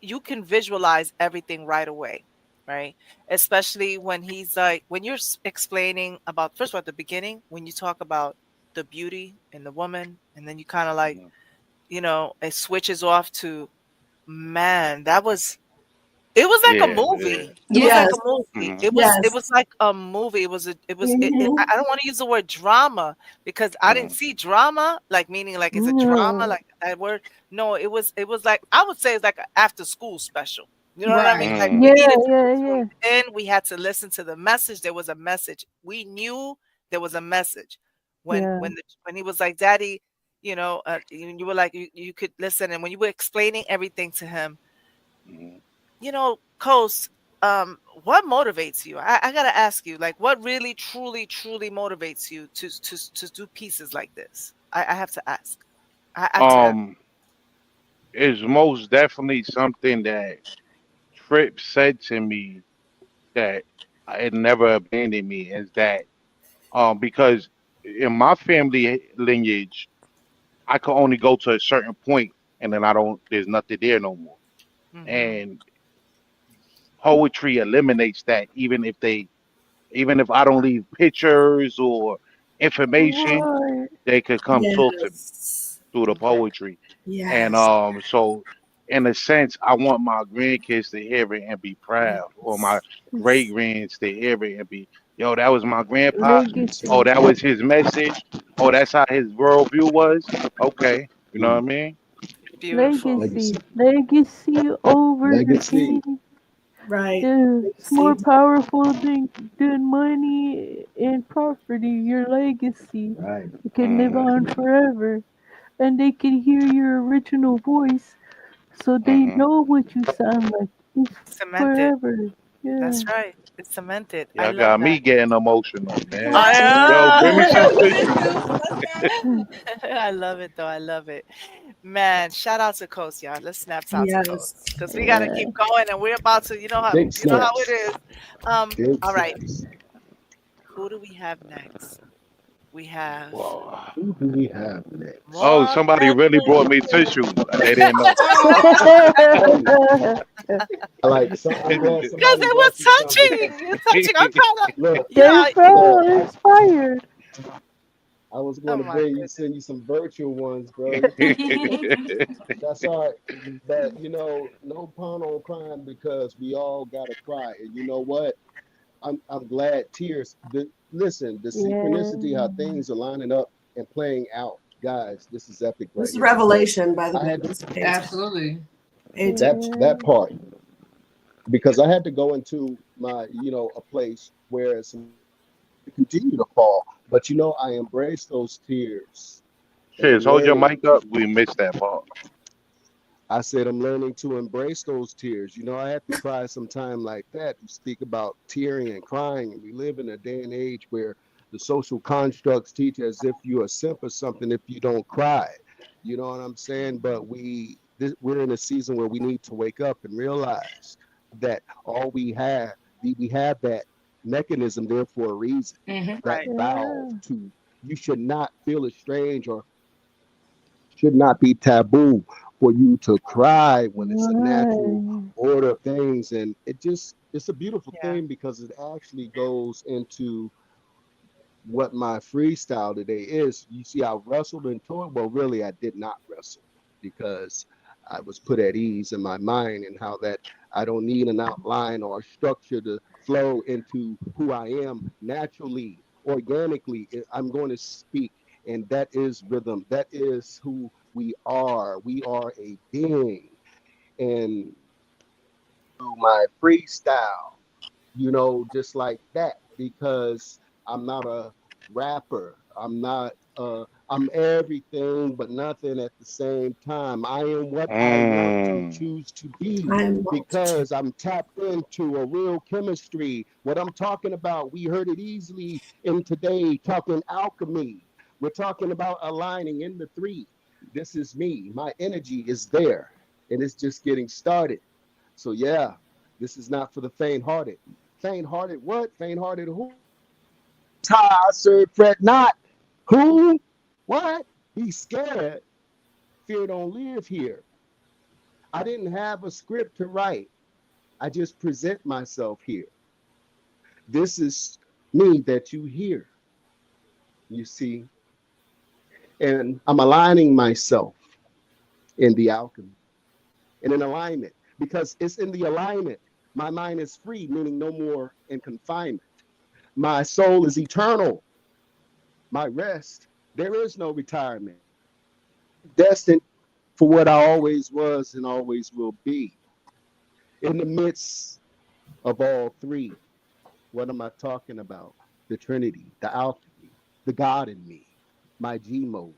you can visualize everything right away, right? Especially when he's like, when you're explaining about, first of all, at the beginning, when you talk about the beauty in the woman, and then you kind of like, it switches off to, man, it was like a Yeah, yeah. movie. It was like Yes. a movie. Mhm. It Yes. was like a movie. Hmm. I don't want to use the word drama because I didn't Mhm. see drama like meaning like it's a drama No. like that word. No, it was like I would say it's like an after school special. You know what I mean? Right. Like Mm. we Yeah, needed to yeah, tune yeah. in. We had to listen to the message. There was a message. We knew there was a message when Yeah. when he was like, "Daddy," you were like you could listen, and when you were explaining everything to him, Mhm. Coast, what motivates you? I gotta ask you, like, what really, truly, truly motivates you to do pieces like this? I have to ask. I have to ask. Um, it's most definitely something that Trip said to me that it never abandoned me is that because in my family lineage I could only go to a certain point and then I don't there's nothing there no more. Mm-hmm. And poetry eliminates that even if I don't leave pictures or information, Right. they could come talk to me Yes. through the Okay. poetry. And Yes. so in a sense I want my grandkids to hear it and be proud, or my Yes. great grands to hear it and be, yo, that was my grandpa. Oh, Legacy. that was his message. Oh, that's how his worldview was. Okay. You know what I Mm. mean? Beautiful. Legacy. Legacy. Legacy over Legacy. defeating. Right. Yeah, it's more Legacy. powerful than money and property. Your legacy. Right. It can live Hmm. on forever. And they can hear your original voice so they Hmm. know what you sound like. It's Cemented. forever. Yeah. That's right. It's cemented. I Y'all love got that. me getting emotional, man. Yo, I bring me some tissue. I love it though. I love it. Man, shout out to Coast, y'all. Let's snap out to Yes. Coast. Because we gotta Yeah. keep going and we're about to, Big you know how it snaps. is. Big All right. snaps. Who do we have next? We have Whoa. Who do we have next? Oh, Morgan. somebody really brought me tissues. They didn't know. Hey, I like some. I'm glad Because somebody it was brought you some because touching. It's touching. I'm trying to, look, They're look. so inspired. I was oh going to my bring you, goodness. send you some virtual ones, bro. That's all right. But no pun on crying because we all gotta cry. And you know what? I'm glad tears. Listen, the Yeah. synchronicity, how things are lining up and playing out. guys, this is epic right This is here. revelation, by the I way. had This page. Absolutely. Page. that part because I had to go into my, a place where some continue to fall, but I embrace those tears. And I'm Cheers. Hold your learning. mic up. We missed that part. I said I'm learning to embrace those tears. I have to cry sometime like that. You speak about tearing and crying, and we live in a day and age where the social constructs teach as if you're a simp or something if you don't cry. You know what I'm saying? But we're in a season where we need to wake up and realize that all we have that mechanism there for a reason. Mhm. That Right. valve to you should not feel estranged or should not be taboo for you to cry when it's a natural Right. order of things. And it's a beautiful Yeah. thing because it actually goes into what my freestyle today is. You see, I wrestled into it. Well, really, I did not wrestle because I was put at ease in my mind and how that I don't need an outline or a structure to flow into who I am naturally, organically. I'm going to speak, and that is rhythm. That is who we are. We are a being. And through my freestyle, just like that, because I'm not a rapper. I'm everything but nothing at the same time. I am what I want to Mm. choose to be I am because I'm tapped into a real chemistry. What I'm talking about, we heard it easily in today, talking alchemy. We're talking about aligning in the three. This is me. My energy is there, and it's just getting started. So, yeah, this is not for the faint-hearted. Faint-hearted what? Faint-hearted who? I serve fret not. Who? What? Be scared. Fear don't live here. I didn't have a script to write. I just present myself here. This is me that you hear, you see. And I'm aligning myself in the alchemy and in alignment because it's in the alignment. My mind is free, meaning no more in confinement. My soul is eternal. My rest, there is no retirement. Destined for what I always was and always will be. In the midst of all three, what am I talking about? The Trinity, the alchemy, the God in me, my G mode.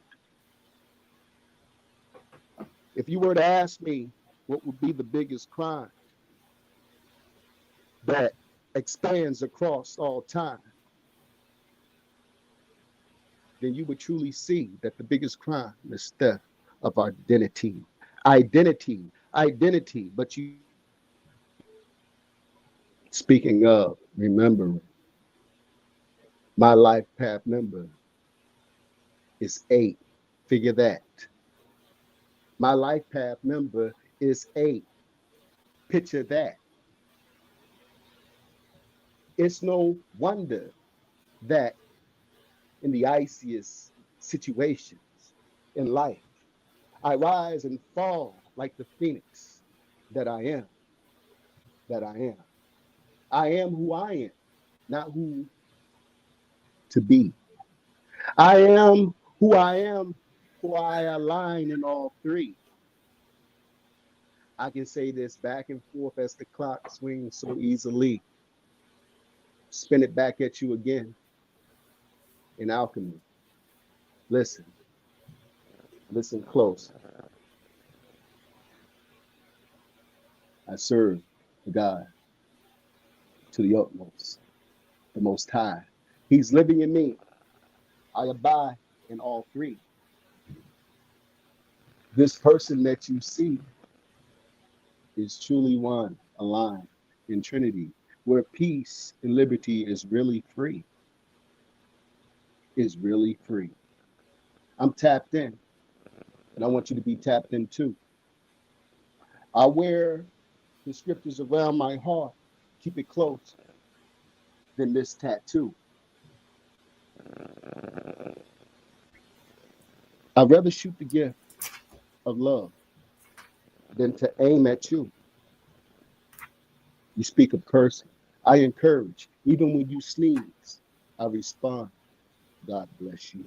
If you were to ask me what would be the biggest crime that expands across all time, then you would truly see that the biggest crime is theft of identity. Identity. But speaking of, remember, my life path number is 8. Figure that. My life path number is 8. Picture that. It's no wonder that in the iciest situations in life, I rise and fall like the phoenix that I am. That I am. I am who I am, not who to be. I am who I am, who I align in all three. I can say this back and forth as the clock swings so easily. Spin it back at you again in alchemy. Listen close. I serve the God to the utmost, the Most High. He's living in me. I abide in all three. This person that you see is truly one, aligned in Trinity, where peace and liberty is really free. Is really free. I'm tapped in, and I want you to be tapped in too. I wear the scriptures around my heart, keep it close, than this tattoo. I'd rather shoot the gift of love than to aim at you. You speak of cursing. I encourage. Even when you sneeze, I respond. God bless you.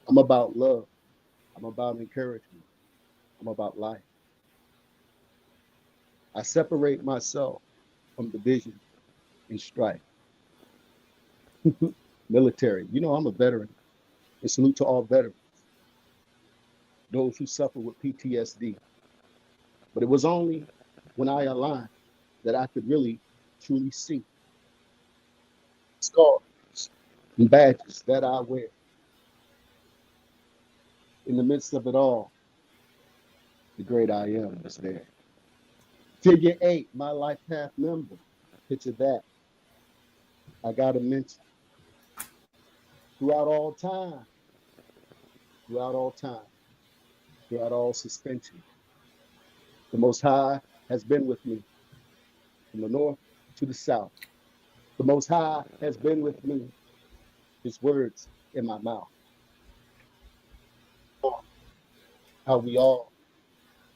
I'm about love. I'm about encouragement. I'm about life. I separate myself from division and strife. Military. You know, I'm a veteran. And salute to all veterans, those who suffer with PTSD. But it was only when I aligned that I could really, truly see scars and badges that I wear. In the midst of it all, the great I am is there. Figure 8, my life path member. Picture that. I got to mention, throughout all time, throughout all time, throughout all suspension, the Most High has been with me from the north to the south. The Most High has been with me, His words in my mouth. How we all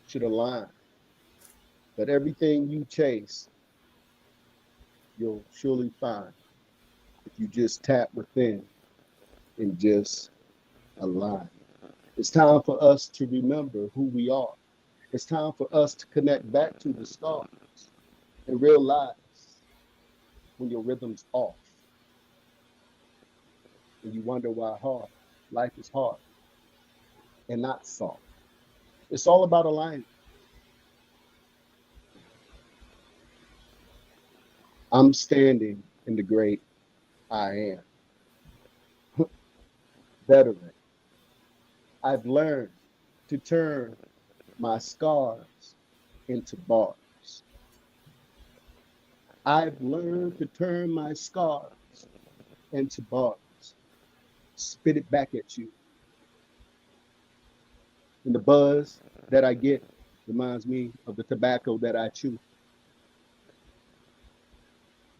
should align. But everything you chase, you'll surely find if you just tap within and just align. It's time for us to remember who we are. It's time for us to connect back to the stars and realize when your rhythm's off and you wonder why life is hard and not soft. It's all about alignment. I'm standing in the great I am. Veteran. I've learned to turn my scars into bars. I've learned to turn my scars into bars. Spit it back at you. And the buzz that I get reminds me of the tobacco that I chew.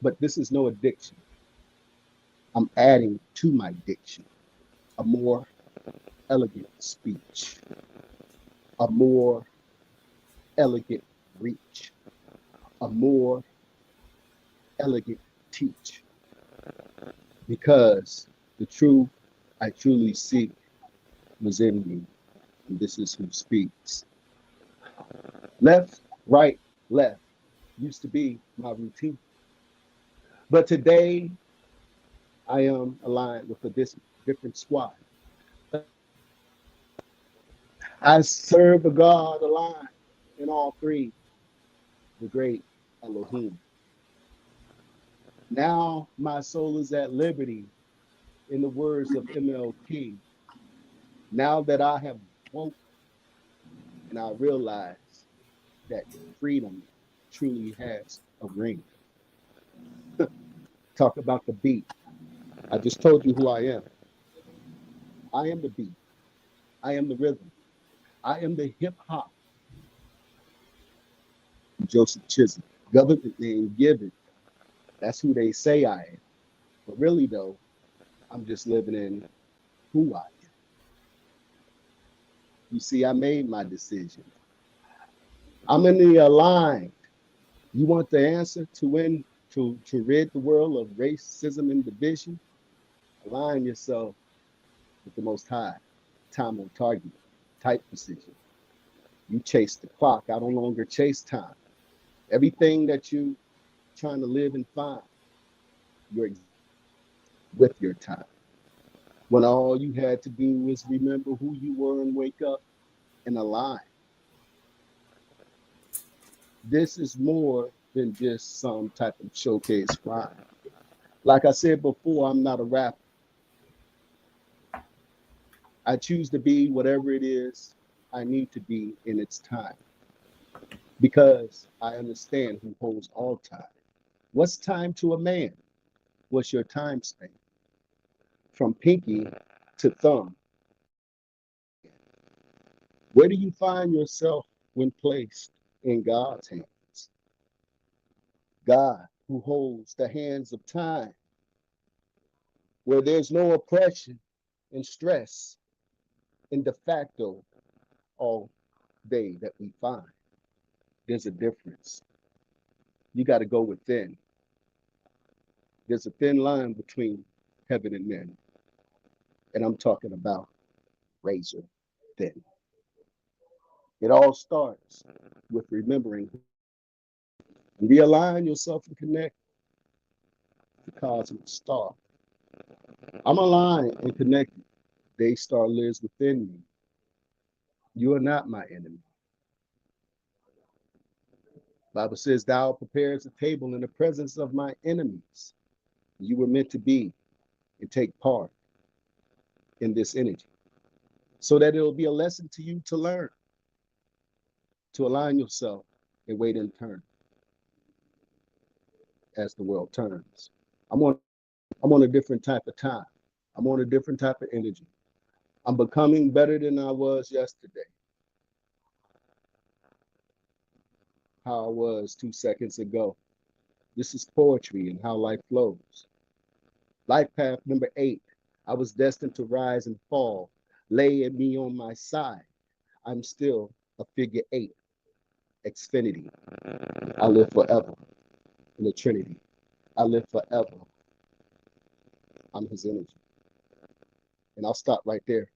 But this is no addiction. I'm adding to my diction a more elegant speech, a more elegant reach, a more elegant teach. Because the truth I truly seek was in me, and this is who speaks. Left, right, left used to be my routine. But today, I am aligned with a different squad. I serve a God aligned in all three, the great Elohim. Now my soul is at liberty, in the words of MLK. Now that I have woke and I realize that freedom truly has a ring. Talk about the beat. I just told you who I am. I am the beat. I am the rhythm. I am the hip hop. Joseph Chisholm, government name given. That's who they say I am. But really though, I'm just living in who I am. You see, I made my decision. I'm in the aligned. You want the answer to win, to rid the world of racism and division? Align yourself with the Most High, time on target, tight precision. You chase the clock. I no longer chase time. Everything that you trying to live and find, you're with your time. When all you had to do was remember who you were and wake up and align. This is more than just some type of showcase rhyme. Like I said before, I'm not a rapper. I choose to be whatever it is I need to be in its time, because I understand who holds all time. What's time to a man? What's your time span? From pinky to thumb. Where do you find yourself when placed in God's hands? God, who holds the hands of time, where there's no oppression and stress and de facto all day that we find. There's a difference. You got to go within. There's a thin line between heaven and men. And I'm talking about razor thin. It all starts with remembering. Realign yourself and connect to the cosmic star. I'm aligned and connected. Daystar lives within me. You are not my enemy. Bible says, thou prepares a table in the presence of my enemies. You were meant to be and take part in this energy so that it'll be a lesson to you to learn, to align yourself and wait in turn as the world turns. I'm on a different type of time. I'm on a different type of energy. I'm becoming better than I was yesterday. How I was 2 seconds ago. This is poetry and how life flows. Life path number 8. I was destined to rise and fall. Lay at me on my side. I'm still a figure 8. Xfinity. I live forever in the Trinity. I live forever. I'm his energy. And I'll stop right there.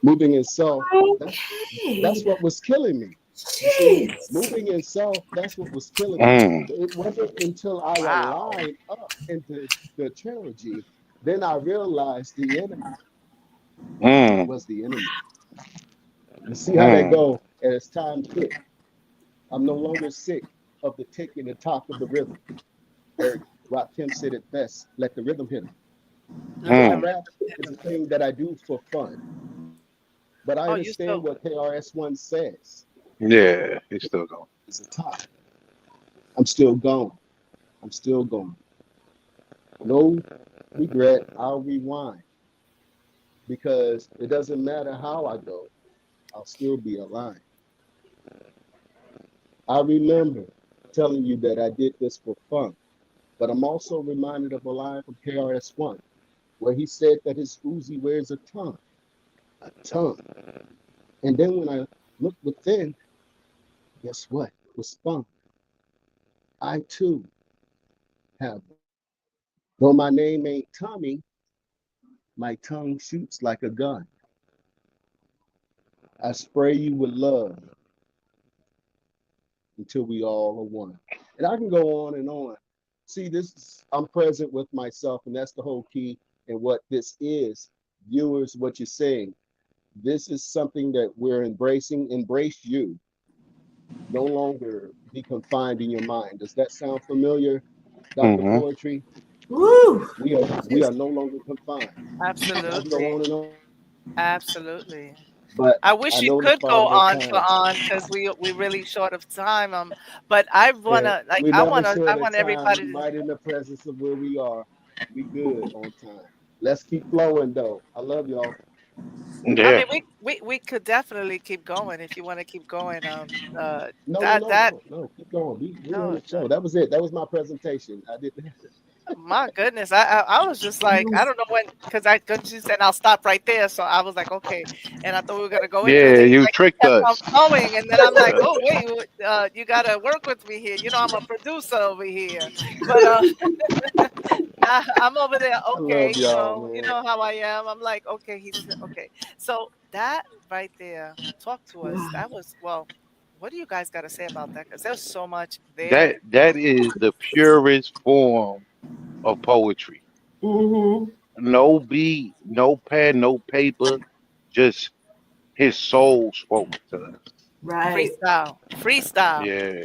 Moving in self, that's what was killing me. Moving in self, that's what was killing me. It wasn't until I aligned up into the trilogy, then I realized the enemy was the enemy. You see how they go as time ticks. I'm no longer sick of the tick and the talk of the rhythm. Eric Rakim said it best, let the rhythm hit him. Rap is a thing that I do for fun. But I understand what KRS-One says. Yeah, he's still going. It's a tie. I'm still going. I'm still going. No regret, I'll rewind. Because it doesn't matter how I go, I'll still be aligned. I remember telling you that I did this for fun, but I'm also reminded of a line from KRS-One, where he said that his Uzi wears a tongue. A tongue. And then when I looked within, guess what? It was fun. I too have one. Though my name ain't Tommy, my tongue shoots like a gun. I spray you with love until we all are one. And I can go on and on. See, I'm present with myself, and that's the whole key. And what this is, viewers, what you're saying, this is something that we're embracing. Embrace you. No longer be confined in your mind. Does that sound familiar, Dr. Poetry? Woo! We are no longer confined. Absolutely. Absolutely. But I wish you could go on because we really short of time. But I wanna I want everybody to right in the presence of where we are. We good on time. Let's keep flowing though. I love y'all. Yeah. I mean, we could definitely keep going if you want to keep going. No, keep going. We're on the show. That was it. That was my presentation. I did. My goodness, I was just like, I don't know when, because you said I'll stop right there, so I was like, okay, and I thought we were gonna go into it. You tricked us. Going, and then I'm like, oh wait, you gotta work with me here. You know, I'm a producer over here, but I'm over there. Okay, you know how I am. I'm like, okay, he's okay. So that right there, talk to us. That was What do you guys got to say about that? Because there's so much there. That is the purest form of poetry. No beat, no pen, no paper, just his soul spoke to us. Right. Freestyle. Yeah.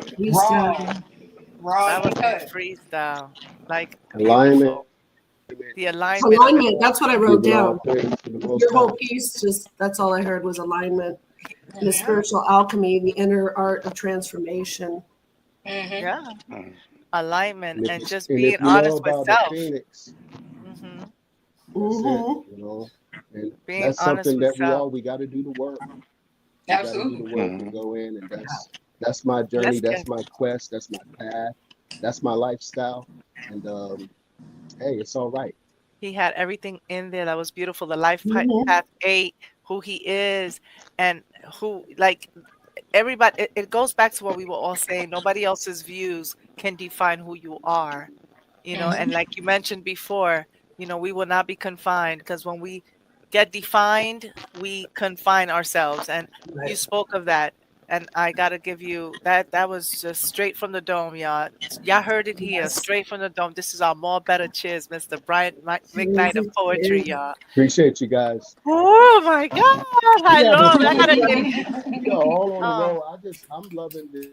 Raw. That was freestyle. Like alignment. The alignment. Alignment. That's what I wrote down. Your whole piece, that's all I heard was alignment. The spiritual alchemy, the inner art of transformation. Yeah. Alignment and just being honest with self. And being that's honest something with that we got to do the work. Absolutely. Do the work to go in, and that's my journey. That's my quest. That's my path. That's my lifestyle. And hey, it's all right. He had everything in there that was beautiful. The life path 8, who he is, and who everybody. It goes back to what we were all saying. Nobody else's views can define who you are, and like you mentioned before, we will not be confined, because when we get defined, we confine ourselves. And you spoke of that. And I gotta give you that. That was just straight from the dome, y'all. Y'all heard it here, straight from the dome. This is our more better cheers, Mr. Brian McKnight of poetry, y'all. Appreciate you guys. Oh my God, I love it. I gotta Yo, all on the road. I'm loving this.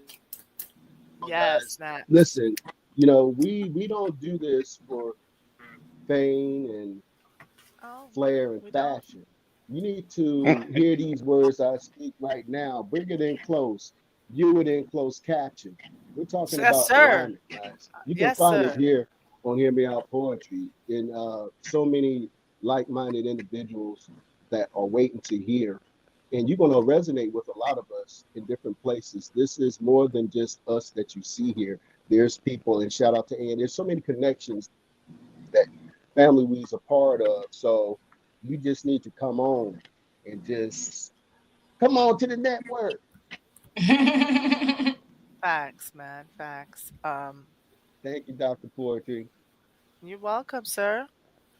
Yes, Matt. Listen, you know, we don't do this for fame and flair and fashion. You need to hear these words I speak right now. Bring it in close. View it in close caption. We're talking about alignment, guys. You can find it here on Hear Me Out Poetry in so many like-minded individuals that are waiting to hear. And you're going to resonate with a lot of us in different places. This is more than just us that you see here. There's people, and shout out to Ann. There's so many connections that Family We's a part of. So you just need to come on and just come on to the network. Facts, man. Facts. Thank you, Dr. Poetry. You're welcome, sir.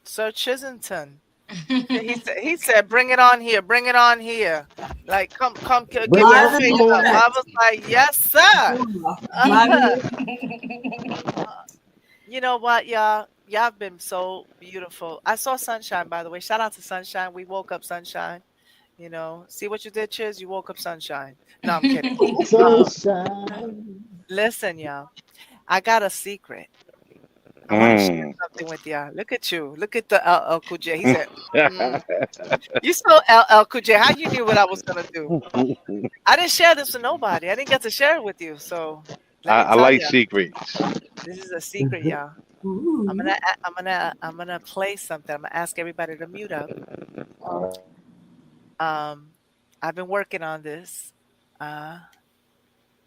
Sir Chisington. he said, bring it on here. Bring it on here. Like, come, get your face up. I was like, yes, sir. You know what, y'all? Y'all have been so beautiful. I saw Sunshine, by the way. Shout out to Sunshine. We woke up Sunshine. You know, see what you did, Chiz? You woke up Sunshine. No, I'm kidding. Sunshine. Listen, y'all. I got a secret. I want to share something with y'all. Look at you. Look at the LL Cool J. He said, you still LL Cool J. How you knew what I was going to do? I didn't share this with nobody. I didn't get to share it with you. So I like secrets. This is a secret, y'all. I'm gonna play something. I'm gonna ask everybody to mute up. I've been working on this, and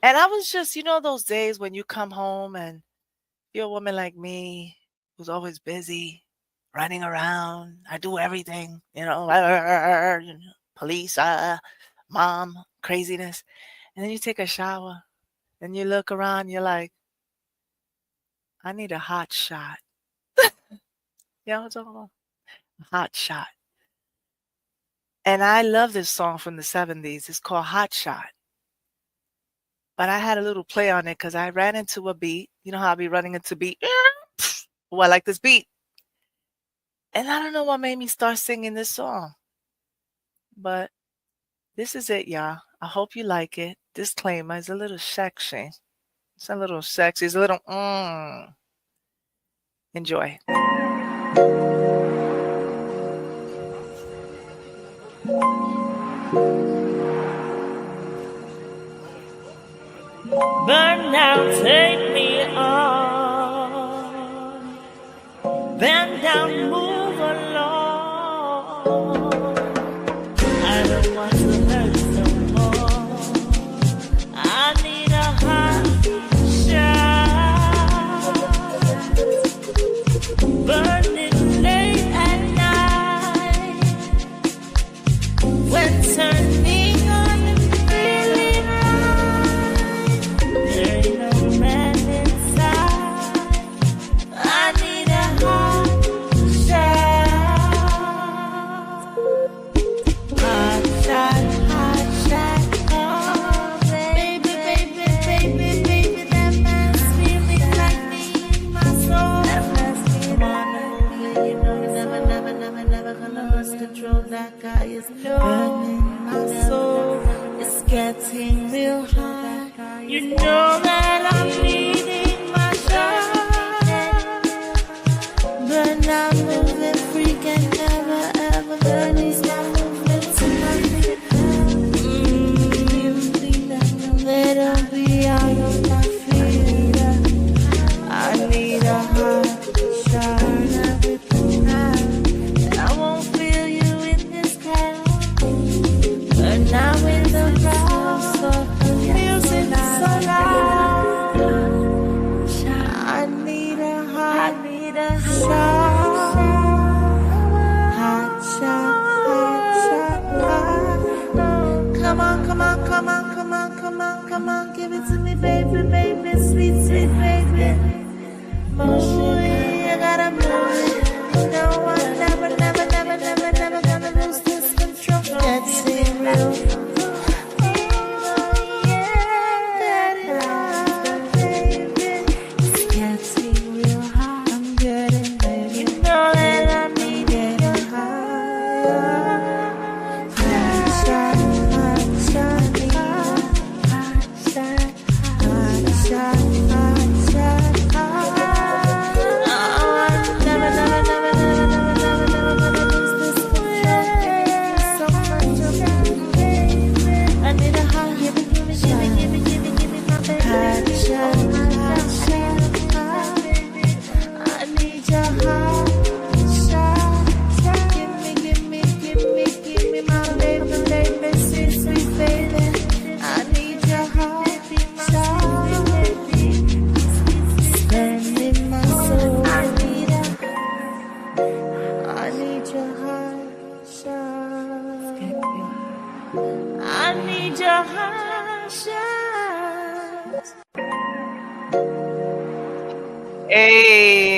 I was just, you know, those days when you come home and you're a woman like me who's always busy, running around. I do everything, you know, police, mom, craziness, and then you take a shower and you look around. You're like, I need a hot shot. You know what I'm talking about? A hot shot. And I love this song from the 70s. It's called Hot Shot. But I had a little play on it because I ran into a beat. You know how I be running into beat? Oh, I like this beat. And I don't know what made me start singing this song. But this is it, y'all. I hope you like it. Disclaimer, it's a little sexy. It's a little sexy. It's a little Enjoy. Burn down, take me on. Bend down, move along. I don't want to hurt no more. I need a hot shot. Burning late at night. When turning on and feeling right. There ain't no man inside.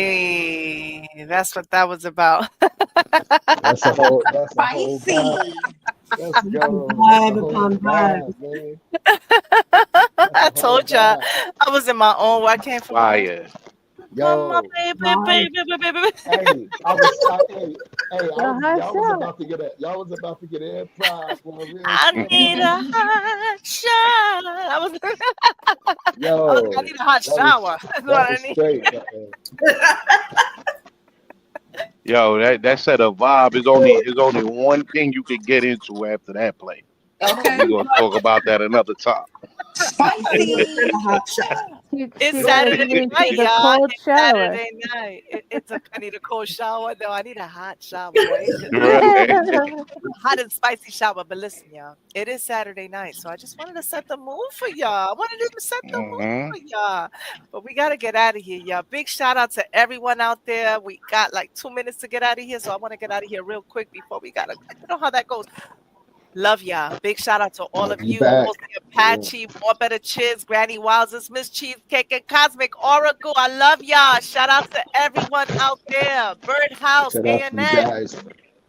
Hey, that's what that was about. That's a whole vibe. Let's go. Vibe upon vibe. Man. I told y'all I was in my own way. I came from Fire. Yo, my baby. hey, y'all was about to get an prize for a real I shit. need a hot shower. Yo, I need a hot shower. That's what I need. Straight, Yo, that set of vibe is only one thing you can get into after that play. Okay. We're gonna talk about that another time. It's Saturday night, the y'all. cold It's shower. Saturday night. I need a cold shower. No, I need a hot shower. Right? Hot and spicy shower. But listen, y'all, it is Saturday night, so I just wanted to set the mood for y'all. I wanted to set the mood for y'all. But we gotta get out of here, y'all. Big shout out to everyone out there. We got like 2 minutes to get out of here, so I want to get out of here real quick before we gotta. You know how that goes. Love y'all. Big shout out to all of you. back. Mostly Apache, More Better Chiz, Granny Wowzers, Miss Cheesecake, and Cosmic Oracle. I love y'all. Shout out to everyone out there. Birdhouse, Shout out to you A&N. guys.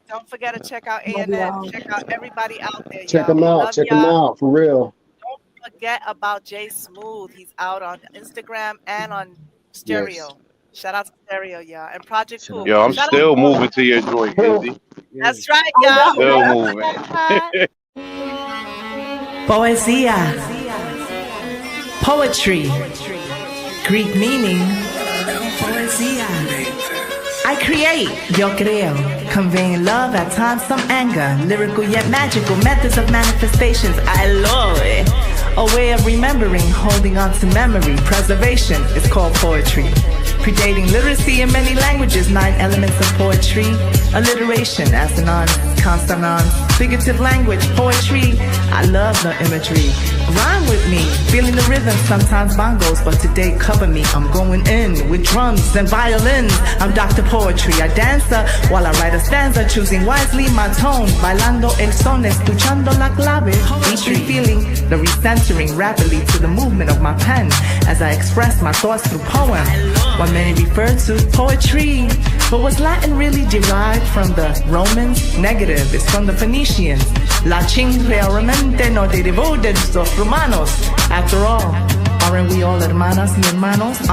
Don't forget to check out Love A&N. y'all. Check out everybody out there. Check y'all. them out. Love Check them y'all. out for real. Don't forget about Jay Smooth. He's out on Instagram and on Stereo. Shout out to Stereo, y'all. And Project Cool. Yo, I'm Shout still out- moving to your joint, Izzy. That's right, y'all. Still moving. Poesia. Poetry. Greek meaning poesia. I create, yo creo, conveying love, at times some anger, lyrical yet magical methods of manifestations. I love it. A way of remembering, holding on to memory, preservation is called poetry. Predating literacy in many languages, 9 elements of poetry, alliteration, assonance, consonants, figurative language, poetry. I love the imagery. Rhyme with me, feeling the rhythm, sometimes bongos, but today cover me. I'm going in with drums and violins. I'm Dr. Poetry, I dancer while I write a stanza, choosing wisely my tone, bailando el son, escuchando la clave. Each feeling the recentering rapidly to the movement of my pen as I express my thoughts through poem. What many refer to poetry, but was Latin really derived from the Romans? Negative, it's from the Phoenicians. Latin realmente no derivó de los romanos. After all, aren't we all hermanas y hermanos?